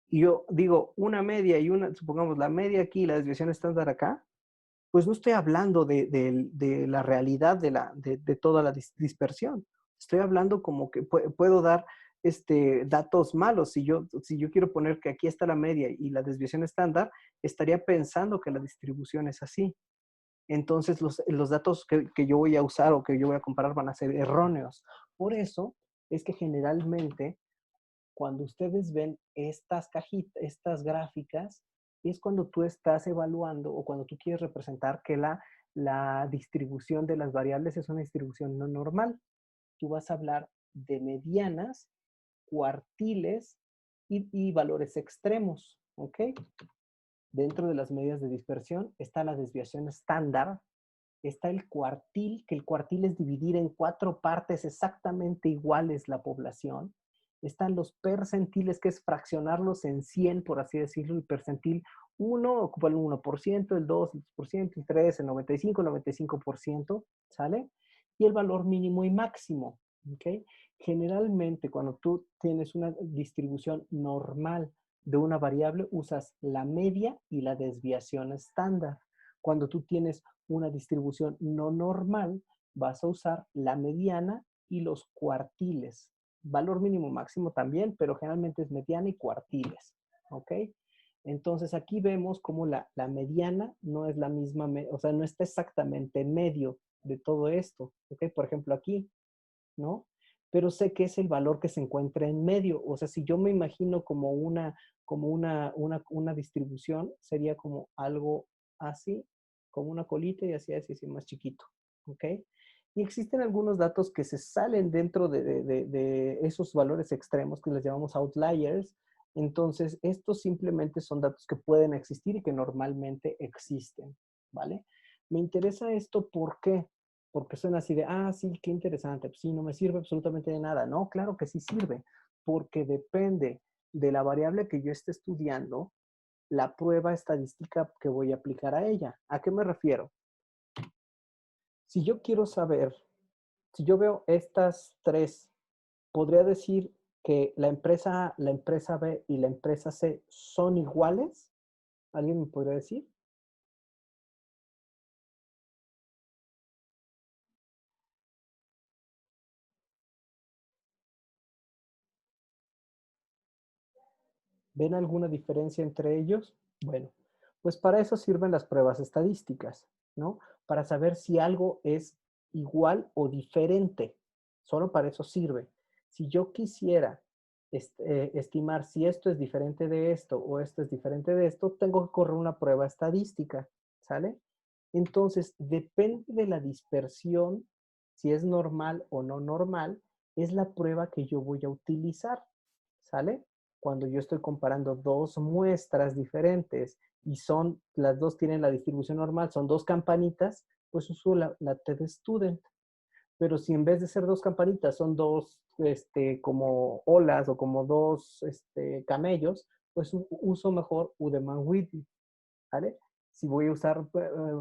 y yo digo una media y supongamos la media aquí y la desviación estándar acá, pues no estoy hablando de la realidad de toda la dispersión. Estoy hablando como que puedo dar datos malos. Si yo quiero poner que aquí está la media y la desviación estándar, estaría pensando que la distribución es así. Entonces los datos que yo voy a usar o que yo voy a comparar van a ser erróneos. Por eso es que generalmente cuando ustedes ven estas cajitas, estas gráficas, es cuando tú estás evaluando o cuando tú quieres representar que la distribución de las variables es una distribución no normal. Tú vas a hablar de medianas, cuartiles y valores extremos, ¿ok? Dentro de las medidas de dispersión está la desviación estándar, está el cuartil, que el cuartil es dividir en 4 partes exactamente iguales la población, Están los percentiles, que es fraccionarlos en 100, por así decirlo. El percentil 1 ocupa el 1%, el 2, el 2%, el 3, el 95, el 95%, ¿sale? Y el valor mínimo y máximo, ¿ok? Generalmente, cuando tú tienes una distribución normal de una variable, usas la media y la desviación estándar. Cuando tú tienes una distribución no normal, vas a usar la mediana y los cuartiles. Valor mínimo máximo también, pero generalmente es mediana y cuartiles, ¿ok? Entonces aquí vemos cómo la mediana no es la misma, o sea, no está exactamente en medio de todo esto, ¿ok? Por ejemplo aquí, ¿no? Pero sé que es el valor que se encuentra en medio. O sea, si yo me imagino como una distribución, sería como algo así, como una colita y así, así, así, más chiquito, ¿ok? Y existen algunos datos que se salen dentro de esos valores extremos que les llamamos outliers. Entonces, estos simplemente son datos que pueden existir y que normalmente existen, ¿vale? Me interesa esto, ¿por qué? Porque suena así de, ah, sí, qué interesante. Pues sí, no me sirve absolutamente de nada. No, claro que sí sirve, porque depende de la variable que yo esté estudiando, la prueba estadística que voy a aplicar a ella. ¿A qué me refiero? Si yo quiero saber, si yo veo estas tres, podría decir que la empresa B y la empresa C son iguales. ¿Alguien me podría decir? ¿Ven alguna diferencia entre ellos? Bueno, pues para eso sirven las pruebas estadísticas, ¿no? Para saber si algo es igual o diferente. Solo para eso sirve. Si yo quisiera estimar si esto es diferente de esto o esto es diferente de esto, tengo que correr una prueba estadística, ¿sale? Entonces, depende de la dispersión, si es normal o no normal, es la prueba que yo voy a utilizar, ¿sale? Cuando yo estoy comparando dos muestras diferentes y las dos tienen la distribución normal, son dos campanitas, pues uso la TD-Student. Pero si en vez de ser dos campanitas son dos como olas o como dos camellos, pues uso mejor Udemann-Whitney, ¿vale? Si voy a usar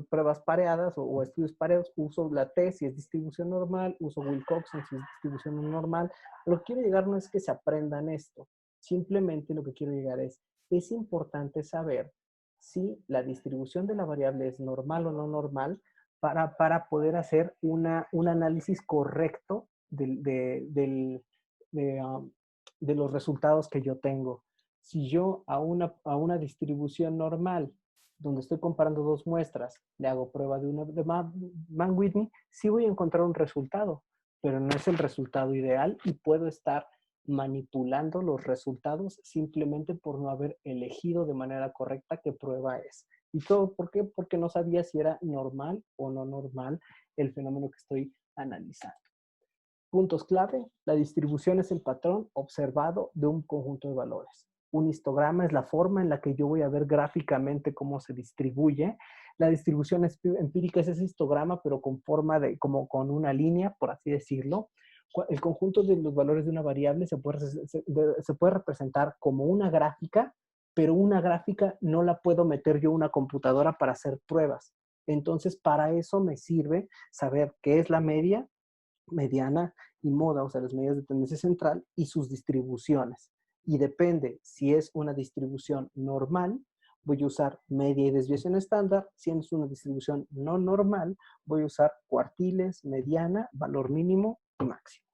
pruebas pareadas o estudios pareados, uso la T si es distribución normal, uso Wilcoxon si es distribución normal. Lo que quiero llegar no es que se aprendan esto, simplemente lo que quiero llegar es importante saber si la distribución de la variable es normal o no normal para poder hacer un análisis correcto de los resultados que yo tengo. Si yo a una distribución normal, donde estoy comparando dos muestras, le hago prueba de Mann-Whitney, sí voy a encontrar un resultado, pero no es el resultado ideal y puedo estar manipulando los resultados simplemente por no haber elegido de manera correcta qué prueba es. ¿Y todo por qué? Porque no sabía si era normal o no normal el fenómeno que estoy analizando. Puntos clave: la distribución es el patrón observado de un conjunto de valores. Un histograma es la forma en la que yo voy a ver gráficamente cómo se distribuye. La distribución empírica es ese histograma, pero con forma como con una línea, por así decirlo. El conjunto de los valores de una variable se puede representar como una gráfica, pero una gráfica no la puedo meter yo a una computadora para hacer pruebas. Entonces, para eso me sirve saber qué es la media, mediana y moda, o sea, las medidas de tendencia central y sus distribuciones. Y depende, si es una distribución normal, voy a usar media y desviación estándar. Si es una distribución no normal, voy a usar cuartiles, mediana, valor mínimo y máximo.